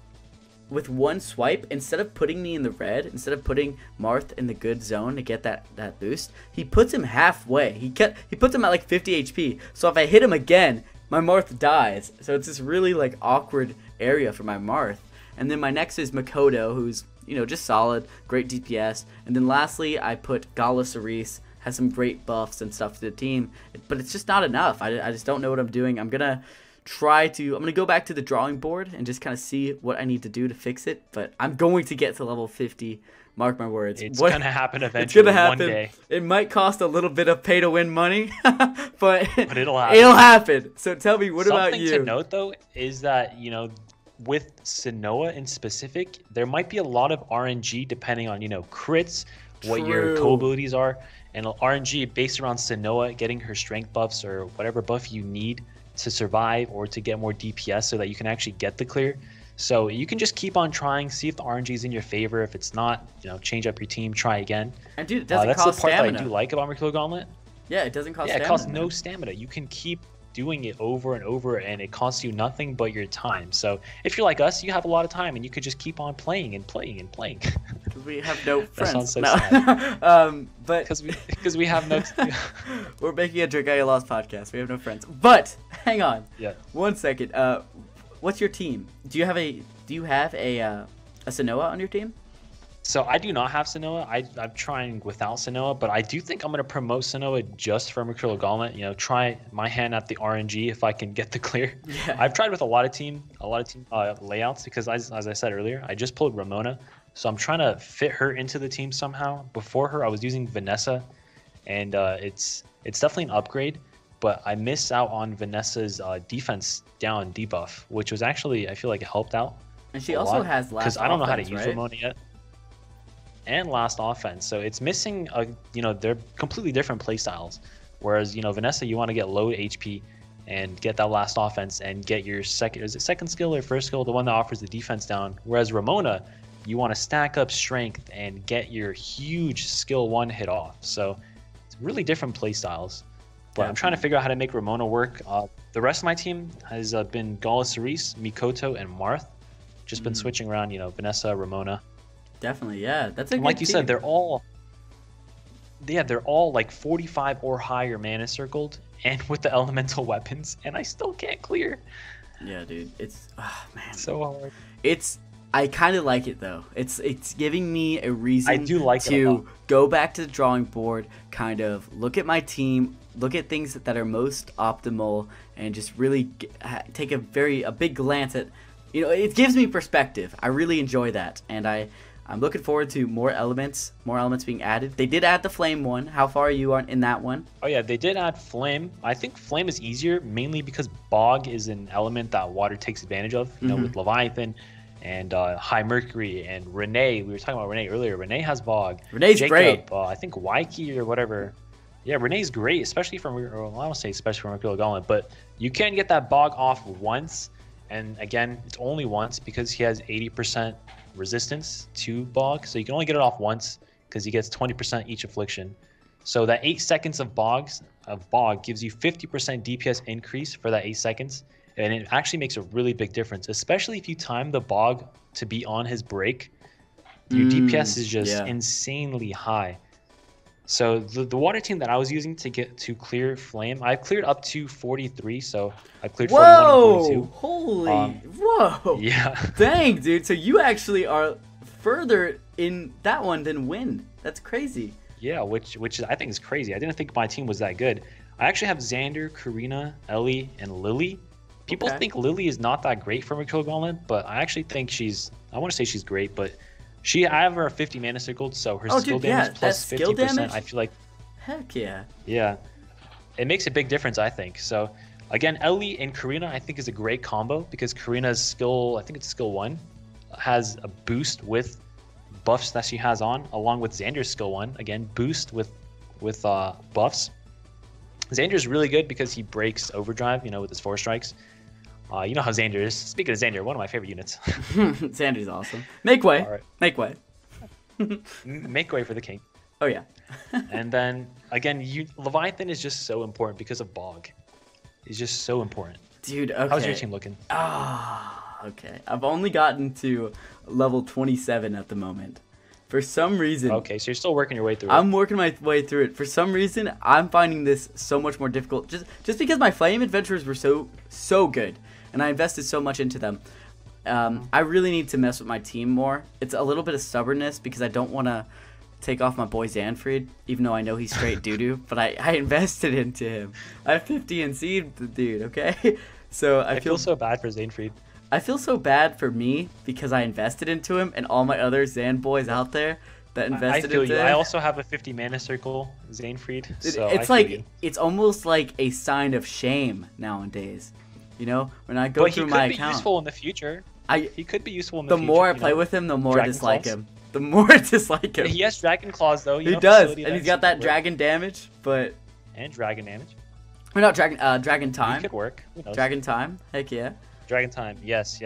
with one swipe, instead of putting me in the red, instead of putting Marth in the good zone to get that boost, he puts him halfway. He puts him at, like, 50 HP. So if I hit him again, my Marth dies. So it's this really, like, awkward area for my Marth. And then my next is Makoto, who's, you know, just solid, great DPS. And then lastly, I put Gala Cerise, has some great buffs and stuff to the team. But it's just not enough. I just don't know what I'm doing. I'm going to go back to the drawing board and just kind of see what I need to do to fix it. But I'm going to get to level 50. Mark my words. It's going to happen eventually. It's gonna happen. One day. It might cost a little bit of pay-to-win money, but it'll happen. It'll happen. So tell me, what about you? Something to note, though, is that, you know, with Sanoa in specific, there might be a lot of RNG depending on, you know, crits, what your co-abilities are, and RNG based around Sanoa getting her strength buffs or whatever buff you need to survive or to get more DPS so that you can actually get the clear. So you can just keep on trying, see if the RNG is in your favor. If it's not, you know, change up your team, try again. And dude, it doesn't that's cost the part stamina. that I do like about Mercurial Gauntlet. Yeah, it doesn't cost stamina. Yeah, it costs costs no stamina. You can keep doing it over and over, and it costs you nothing but your time. So if you're like us, you have a lot of time, and you could just keep on playing and playing and playing. We have no friends. That sounds so sad. But because we have no. We're making a Dragalia Lost podcast. We have no friends. But hang on. Yeah. 1 second. What's your team? Do you have a Sanoa on your team? So I do not have Sanoa. I'm trying without Sanoa, but I do think I'm going to promote Sanoa just for Mercurial Gauntlet. You know, try my hand at the RNG if I can get the clear. Yeah. I've tried with a lot of team layouts because as I said earlier, I just pulled Ramona, so I'm trying to fit her into the team somehow. Before her, I was using Vanessa, and it's definitely an upgrade, but I missed out on Vanessa's defense down debuff, which was actually, I feel like it helped out And she also has last offense, because I don't know how to use right? Ramona yet. And last offense, so it's missing a, they're completely different play styles. Whereas Vanessa, you want to get low HP and get that last offense and get your second skill or first skill, the one that offers the defense down. Whereas Ramona, you want to stack up strength and get your huge skill 1 hit off. So it's really different play styles. But I'm trying to figure out how to make Ramona work. The rest of my team has been Gala Cerise, Mikoto, and Marth. Just been switching around, Vanessa, Ramona. Definitely, yeah. That's a good like you team. said, they're all like 45 or higher mana circled and with the elemental weapons, and I still can't clear. Yeah, dude. It's man. So hard. I kind of like it though. It's giving me a reason I do like it a to lot. go back to the drawing board, kind of look at my team, look at things that are most optimal, and just really take a big glance at. It gives me perspective. I really enjoy that, and I'm looking forward to more elements being added. They did add the flame one. How far are you in that one? Oh yeah, they did add flame. I think flame is easier mainly because bog is an element that water takes advantage of. With Leviathan and High Mercury and Renee. We were talking about Renee earlier. Renee has bog. Renee's Jacob, great. I think Waiki or whatever. Yeah, Renee's great, especially from, well, I don't say especially from Mercurial Gauntlet, but you can get that bog off once. And again, it's only once because he has 80% resistance to bog. So you can only get it off once because he gets 20% each affliction. So that 8 seconds of bog gives you 50% DPS increase for that 8 seconds. And it actually makes a really big difference, especially if you time the bog to be on his break. Your DPS is just insanely high. So the water team that I was using to get to clear flame, I cleared up to 43, so I cleared 41 and 42. Holy, whoa. Yeah. Dang, dude. So you actually are further in that one than Win. That's crazy. Yeah, which I think is crazy. I didn't think my team was that good. I actually have Xander, Karina, Ellie, and Lily. People think Lily is not that great for Mercurial Gauntlet, but I actually think I want to say she's great, but I have her 50 mana circled, so her skill damage plus 50%, I feel like... Heck yeah. Yeah. It makes a big difference, I think. So, again, Ellie and Karina, I think, is a great combo because Karina's skill, I think it's skill 1, has a boost with buffs that she has on, along with Xander's skill 1, again, boost with buffs. Xander's really good because he breaks overdrive, with his 4 strikes. You know how Xander is. Speaking of Xander, one of my favorite units. Xander's awesome. Make way. All right. Make way. Make way for the king. Oh, yeah. And then, again, Leviathan is just so important because of Bog. It's just so important. Dude, okay. How's your team looking? Okay. I've only gotten to level 27 at the moment. For some reason... Okay, so you're still working your way through it. I'm working my way through it. For some reason, I'm finding this so much more difficult. Just because my flame adventures were so good, and I invested so much into them. I really need to mess with my team more. It's a little bit of stubbornness because I don't want to take off my boy Zanfried, even though I know he's straight doo-doo, but I invested into him. I have 50 in seed, the dude, okay? So I feel so bad for Zanfried. I feel so bad for me because I invested into him and all my other Zan boys out there that invested into him. I also have a 50 mana circle, Zanfried. So it's like it's almost like a sign of shame nowadays. When I go through my account. But he could be useful in the future. He could be useful in the future. The more I play with him, the more I dislike him. The more I dislike him. He has Dragon Claws though. He does, and he's got that dragon damage, but and dragon damage. Or not dragon time. He could work. Who knows? Dragon time. Heck yeah. Dragon time. Yes.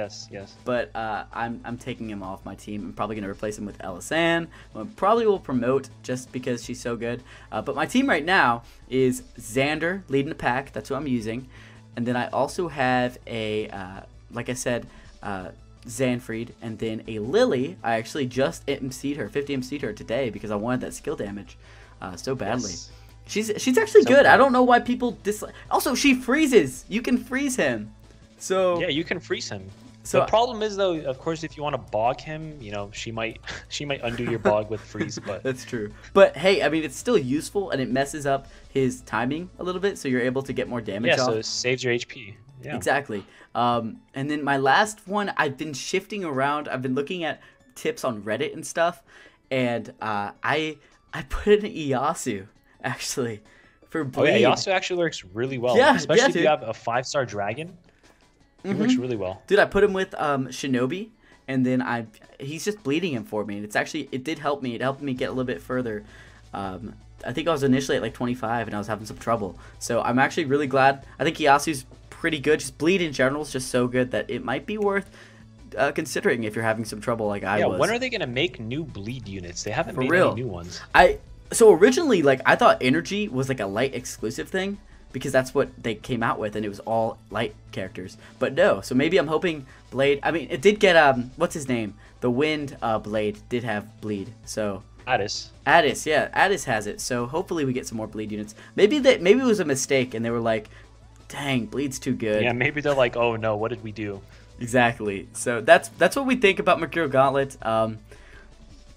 But I'm taking him off my team. I'm probably gonna replace him with Elisanne. I probably will promote just because she's so good. But my team right now is Xander leading the pack. That's what I'm using. And then I also have a, like I said, Zanfried, and then a Lily. I actually just 50 MC'd her today because I wanted that skill damage so badly. Yes. She's actually good. I don't know why people dislike. Also, she freezes. You can freeze him. So yeah, you can freeze him. So the problem is though, of course, if you want to bog him, she might undo your bog with freeze. But that's true. But hey, I mean, it's still useful, and it messes up his timing a little bit, so you're able to get more damage off. Yeah, so it saves your HP. Yeah. Exactly. And then my last one, I've been shifting around. I've been looking at tips on Reddit and stuff, and I put in Iyasu actually for bleed. Oh yeah, Iyasu actually works really well. Yeah, especially if you have a 5-star dragon. It works really well. Dude, I put him with Shinobi, and then he's just bleeding him for me, and it did help me. It helped me get a little bit further. I think I was initially at like 25, and I was having some trouble. So I'm actually really glad. I think Iyasu's pretty good. Just bleed in general is just so good that it might be worth considering if you're having some trouble like I was. Yeah, when are they gonna make new bleed units? They haven't made real. any new ones. So originally, like, I thought energy was like a light exclusive thing because that's what they came out with, and it was all light characters. But no, so maybe I'm hoping Blade. I mean, it did get what's his name? The Wind Blade did have bleed. So Addis, yeah, Addis has it. So hopefully we get some more bleed units. Maybe it was a mistake, and they were like, "Dang, bleed's too good." Yeah, maybe they're like, "Oh no, what did we do?" Exactly. So that's what we think about Mercurial Gauntlet.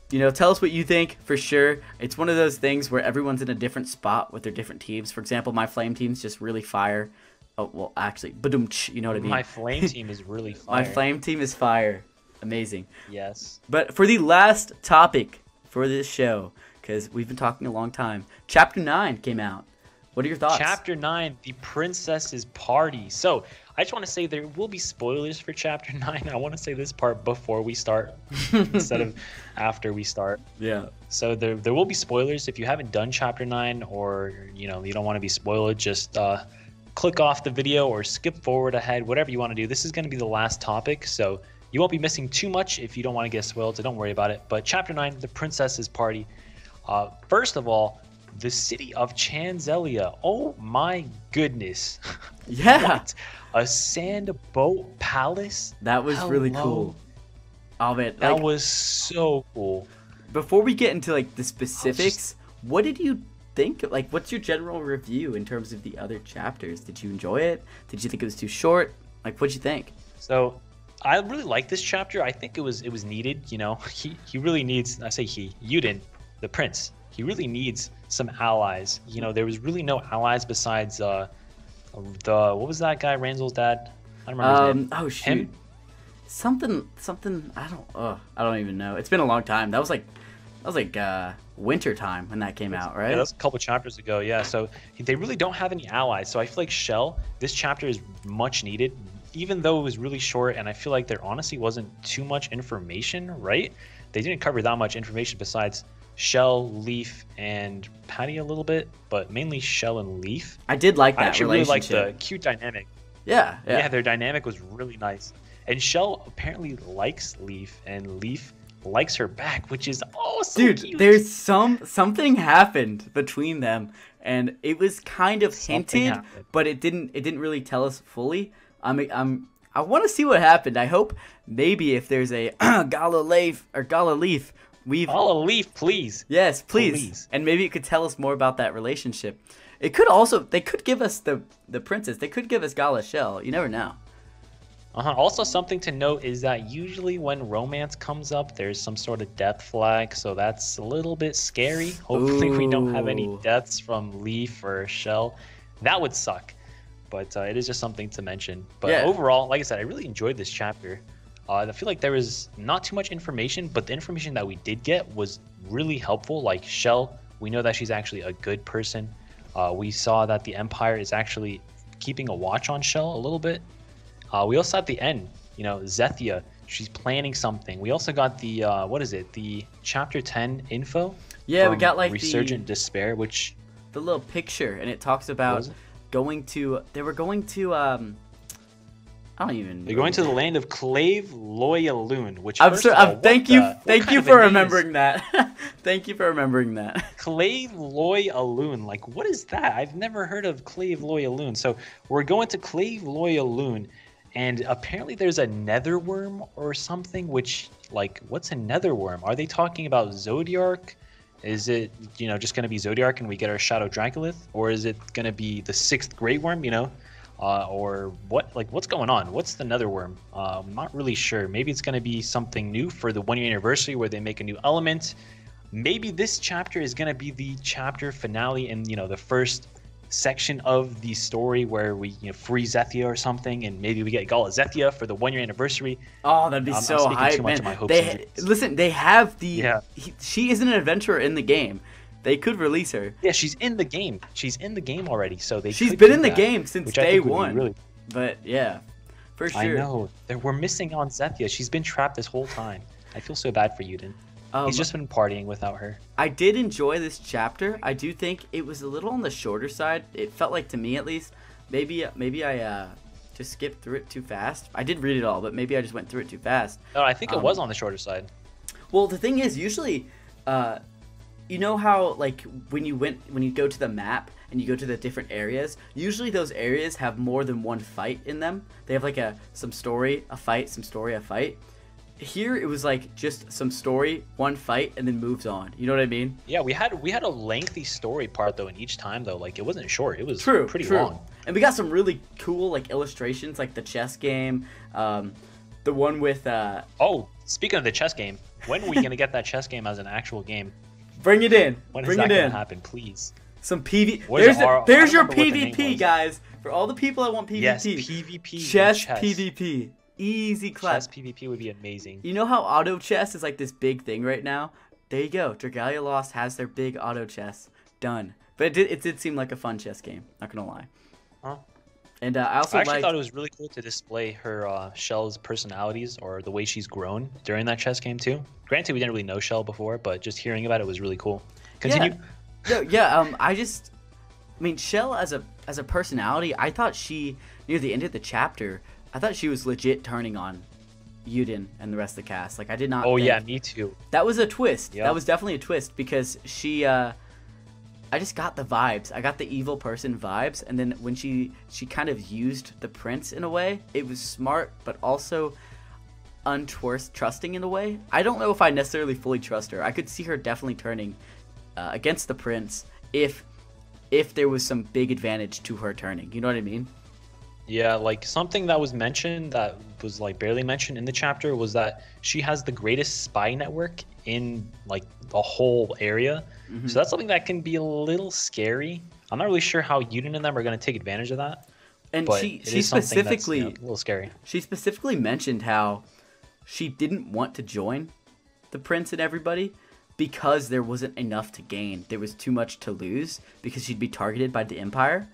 You know, tell us what you think for sure. It's one of those things where everyone's in a different spot with their different teams. For example, my flame team's just really fire. Oh, well, actually, badumch, you know what I mean? My flame team is really fire. My flame team is fire. Amazing. Yes. But for the last topic for this show, because we've been talking a long time, Chapter 9 came out. What are your thoughts? Chapter 9, The Princess's Party. So, I just want to say there will be spoilers for Chapter 9. I want to say this part before we start instead of after we start. Yeah. So, there will be spoilers. If you haven't done Chapter 9 or, you know, you don't want to be spoiled, just click off the video or skip forward ahead, whatever you want to do. This is going to be the last topic, so you won't be missing too much if you don't want to get spoiled, so don't worry about it. But Chapter 9, The Princess's Party. First of all, the city of Chanzelia. Oh my goodness. Yeah. What? A sand boat palace? That was really cool. Oh man, that was so cool. Before we get into like the specifics, what did you think? Like, what's your general review in terms of the other chapters? Did you enjoy it? Did you think it was too short? Like, what'd you think? So, I really like this chapter. I think it was needed. You know, he really needs. I say he. Yuden, the prince. He really needs some allies. You know, there was really no allies besides what was that guy, Ranzel's dad? I don't remember his name. Oh shoot. Him? Something I don't even know. It's been a long time. That was like winter time when that came out, right? Yeah, that was a couple chapters ago. Yeah, so they really don't have any allies. So I feel like Shell, this chapter is much needed, even though it was really short, and I feel like there honestly wasn't too much information, right? They didn't cover that much information besides Shell, Leaf, and Patty a little bit, but mainly Shell and Leaf. I did like that. I actually really liked the cute dynamic. Yeah. Yeah, their dynamic was really nice. And Shell apparently likes Leaf, and Leaf likes her back, which is so dude, cute. There's something happened between them, and it was kind of hinted, but it didn't really tell us fully. I want to see what happened. I hope maybe if there's a Gala Leaf, Gala Leaf, please. Yes, please. And maybe it could tell us more about that relationship. It could also, they could give us the princess. They could give us Gala Shell. You never know. Also, something to note is that usually when romance comes up, there's some sort of death flag, so that's a little bit scary. Hopefully we don't have any deaths from Leaf or Shell. That would suck, but it is just something to mention. But overall, like I said, I really enjoyed this chapter. I feel like there was not too much information, but the information that we did get was really helpful. Like Shell, we know that she's actually a good person. We saw that the Empire is actually keeping a watch on Shell a little bit. We also at the end, you know, Zethia, she's planning something. We also got the the chapter 10 info. Yeah, we got like Resurgent Despair, which the little picture, and it talks about going to. They were going to. I don't even. They're going to the land of Clave Loyaloon, which thank you for remembering that. Thank you for remembering that. Clave Loyaloon, like what is that? I've never heard of Clave Loyaloon. So we're going to Clave Loyaloon. And apparently there's a netherworm or something, which, like, what's a netherworm? Are they talking about Zodiark? Is it, you know, just going to be Zodiark and we get our Shadow Draculith? Or is it going to be the 6th Great Worm, you know? Or what? Like, what's going on? What's the netherworm? I'm not really sure. Maybe it's going to be something new for the 1-year anniversary where they make a new element. Maybe this chapter is going to be the chapter finale in, you know, the first section of the story where we free Zethia or something, and maybe we get Gala Zethia for the 1-year anniversary. Oh, that'd be so hype, man. They have the she is an adventurer in the game. They could release her. Yeah, she's in the game. She's in the game already, so she's been in the game since day one. But yeah, For sure. I know. We're missing on Zethia. She's been trapped this whole time. I feel so bad for Yuden. He's just been partying without her. I did enjoy this chapter. I do think it was a little on the shorter side. It felt like, to me at least, maybe I just skipped through it too fast. I did read it all, but maybe I just went through it too fast. No, I think it was on the shorter side. Well, the thing is, usually, you know how like when you go to the map and you go to the different areas, usually those areas have more than one fight in them. They have like some story, a fight, some story, a fight. Here it was like just some story, one fight, and then moves on. You know what I mean? Yeah, we had a lengthy story part though in each time though. Like it wasn't short. It was pretty long. And we got some really cool like illustrations, like the chess game, the one with. Oh, speaking of the chess game, when are we gonna get that chess game as an actual game? Bring it in. When is that gonna happen, please? Some PvP. There's your PvP, guys. For all the people that want PvP. Yes, PvP. Chess PvP. Easy clap. Chess PvP would be amazing. You know how auto chess is like this big thing right now? There you go. Dragalia Lost has their big auto chess. Done. But it did seem like a fun chess game. Not gonna lie. Huh? And I actually thought it was really cool to display her Shell's personalities or the way she's grown during that chess game too. Granted, we didn't really know Shell before, but just hearing about it was really cool. Continue. I mean, Shell as a personality, I thought she near the end of the chapter, I thought she was legit turning on Yuden and the rest of the cast. Like I did not. Oh yeah, me too. That was a twist. Yep. That was definitely a twist because she. I just got the vibes. I got the evil person vibes, and then when she kind of used the prince in a way, it was smart, but also untrusting in a way. I don't know if I necessarily fully trust her. I could see her definitely turning against the prince if there was some big advantage to her turning. You know what I mean? Yeah, like something that was mentioned that was like barely mentioned in the chapter was that she has the greatest spy network in like the whole area. Mm-hmm. So that's something that can be a little scary. I'm not really sure how Yuden and them are going to take advantage of that. And she specifically a little scary. She specifically mentioned how she didn't want to join the prince and everybody because there wasn't enough to gain. There was too much to lose because she'd be targeted by the Empire.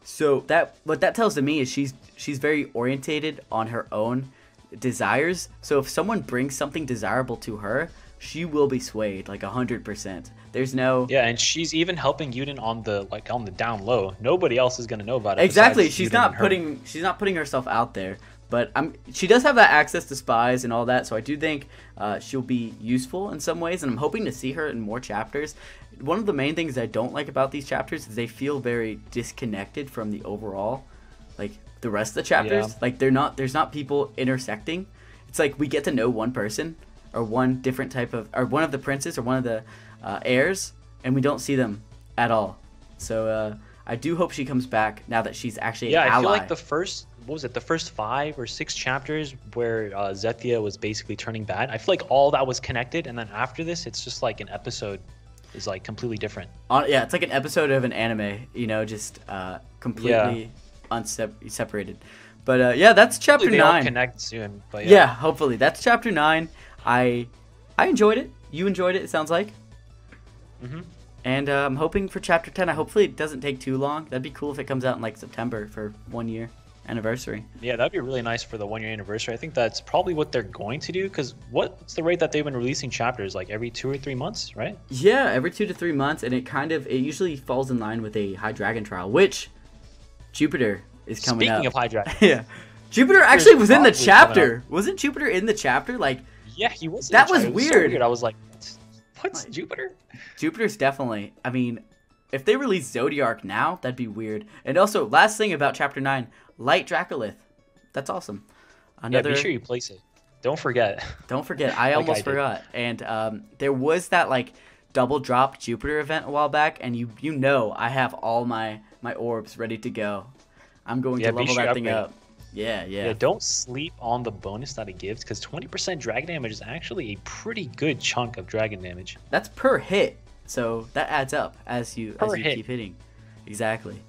So what that tells to me is she's very orientated on her own desires. So if someone brings something desirable to her, she will be swayed like 100%. There's no. Yeah, and she's even helping Yuden on the down low. Nobody else is gonna know about it. Exactly. She's not putting herself out there. But she does have that access to spies and all that, so I do think she'll be useful in some ways, and I'm hoping to see her in more chapters. One of the main things I don't like about these chapters is they feel very disconnected from the overall, like the rest of the chapters. Yeah. Like there's not people intersecting. It's like we get to know one person or one different type of, or one of the princes or one of the heirs, and we don't see them at all. So I do hope she comes back now that she's actually an ally. I feel like the first 5 or 6 chapters where Zethia was basically turning bad, I feel like all that was connected, and then after this it's just like an episode is like completely different. Yeah, it's like an episode of an anime, you know, just completely separated. But yeah, that's chapter 9. They all connect soon, but yeah, hopefully that's chapter 9. I enjoyed it. You enjoyed it, it sounds like. Mm-hmm. And I'm hoping for chapter 10. Hopefully it doesn't take too long. That'd be cool if it comes out in like September for 1 year anniversary. Yeah, that'd be really nice for the 1 year anniversary. I think that's probably what they're going to do, because what's the rate that they've been releasing chapters? Like every 2 or 3 months, right? Yeah, every 2 to 3 months, and it usually falls in line with a High Dragon trial, which Jupiter is coming up. Speaking of High Dragon. Yeah. Jupiter actually was in the chapter. Wasn't Jupiter in the chapter? Like, yeah, he was. That was weird. So weird. I was like, what's Jupiter? Jupiter's definitely. I mean, if they release Zodiark now, that'd be weird. And also, last thing about chapter 9, Light Dracolith. That's awesome. Yeah, be sure you place it. Don't forget. Don't forget. I almost forgot. And there was that like double drop Jupiter event a while back, and you know I have all my orbs ready to go. I'm going to level that thing up. Yeah, don't sleep on the bonus that it gives, because 20% dragon damage is actually a pretty good chunk of dragon damage. That's per hit, so that adds up as you keep hitting. Exactly.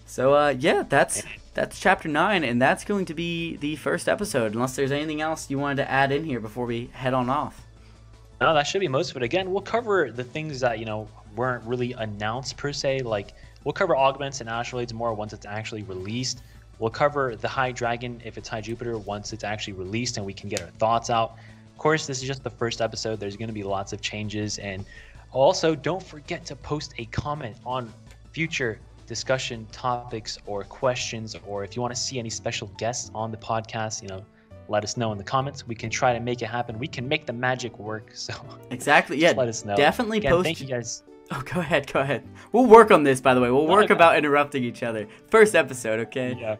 So yeah, that's chapter 9, and that's going to be the first episode, unless there's anything else you wanted to add in here before we head on off. No, that should be most of it. Again, we'll cover the things that, you know, weren't really announced per se. Like, we'll cover Augments and Astral Raids more once it's actually released. We'll cover the High Dragon if it's High Jupiter once it's actually released and we can get our thoughts out. Of course, this is just the first episode. There's going to be lots of changes. And also, don't forget to post a comment on future discussion topics or questions, or if you want to see any special guests on the podcast, let us know in the comments. We can try to make it happen. We can make the magic work. So exactly, yeah. Let us know. Definitely Again, post. Thank you guys. Oh, go ahead. We'll work on this, by the way. We'll work about interrupting each other. First episode, okay? Yeah.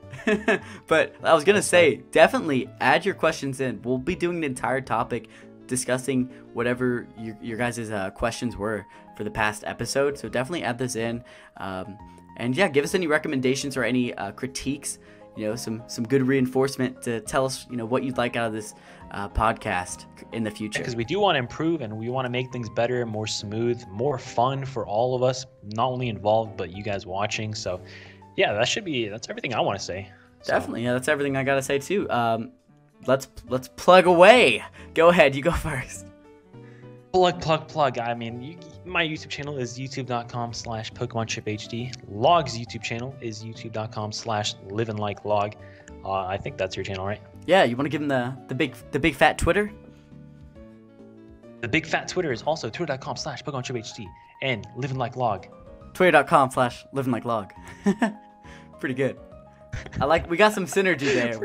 But I was gonna say, definitely add your questions in. We'll be doing the entire topic, discussing whatever your guys' questions were for the past episode. So definitely add this in. And yeah, give us any recommendations or any critiques. Some good reinforcement to tell us, what you'd like out of this podcast in the future. Because we do want to improve and we want to make things better, more smooth, more fun for all of us, not only involved, but you guys watching. So yeah, that's everything I want to say. Definitely. Yeah, that's everything I got to say too. Let's plug away. Go ahead. You go first. Plug. I mean, my YouTube channel is youtube.com/PokemonTripHD. Log's YouTube channel is youtube.com/livinglikelog. I think that's your channel, right? Yeah, you want to give him the big fat Twitter? The big fat Twitter is also twitter.com/PokemonTripHD and livinglikelog. Twitter.com/livinglikelog. Pretty good. We got some synergy there.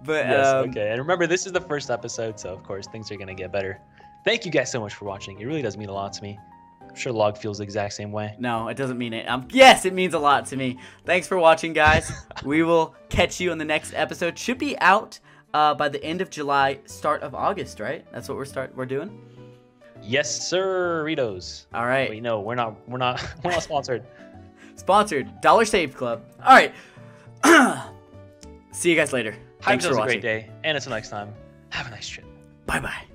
But yes, okay. And remember, this is the first episode, so of course things are gonna get better. Thank you guys so much for watching. It really does mean a lot to me. I'm sure Log feels the exact same way. No, it doesn't mean it. Yes, it means a lot to me. Thanks for watching, guys. We will catch you in the next episode. Should be out by the end of July, start of August, right? That's what we're doing. Yes, sir, Ritos. All right. Wait, no, we're not sponsored. Sponsored, Dollar Save Club. All right. See you guys later. Thanks for watching. Have a great day, and until next time, have a nice trip. Bye-bye.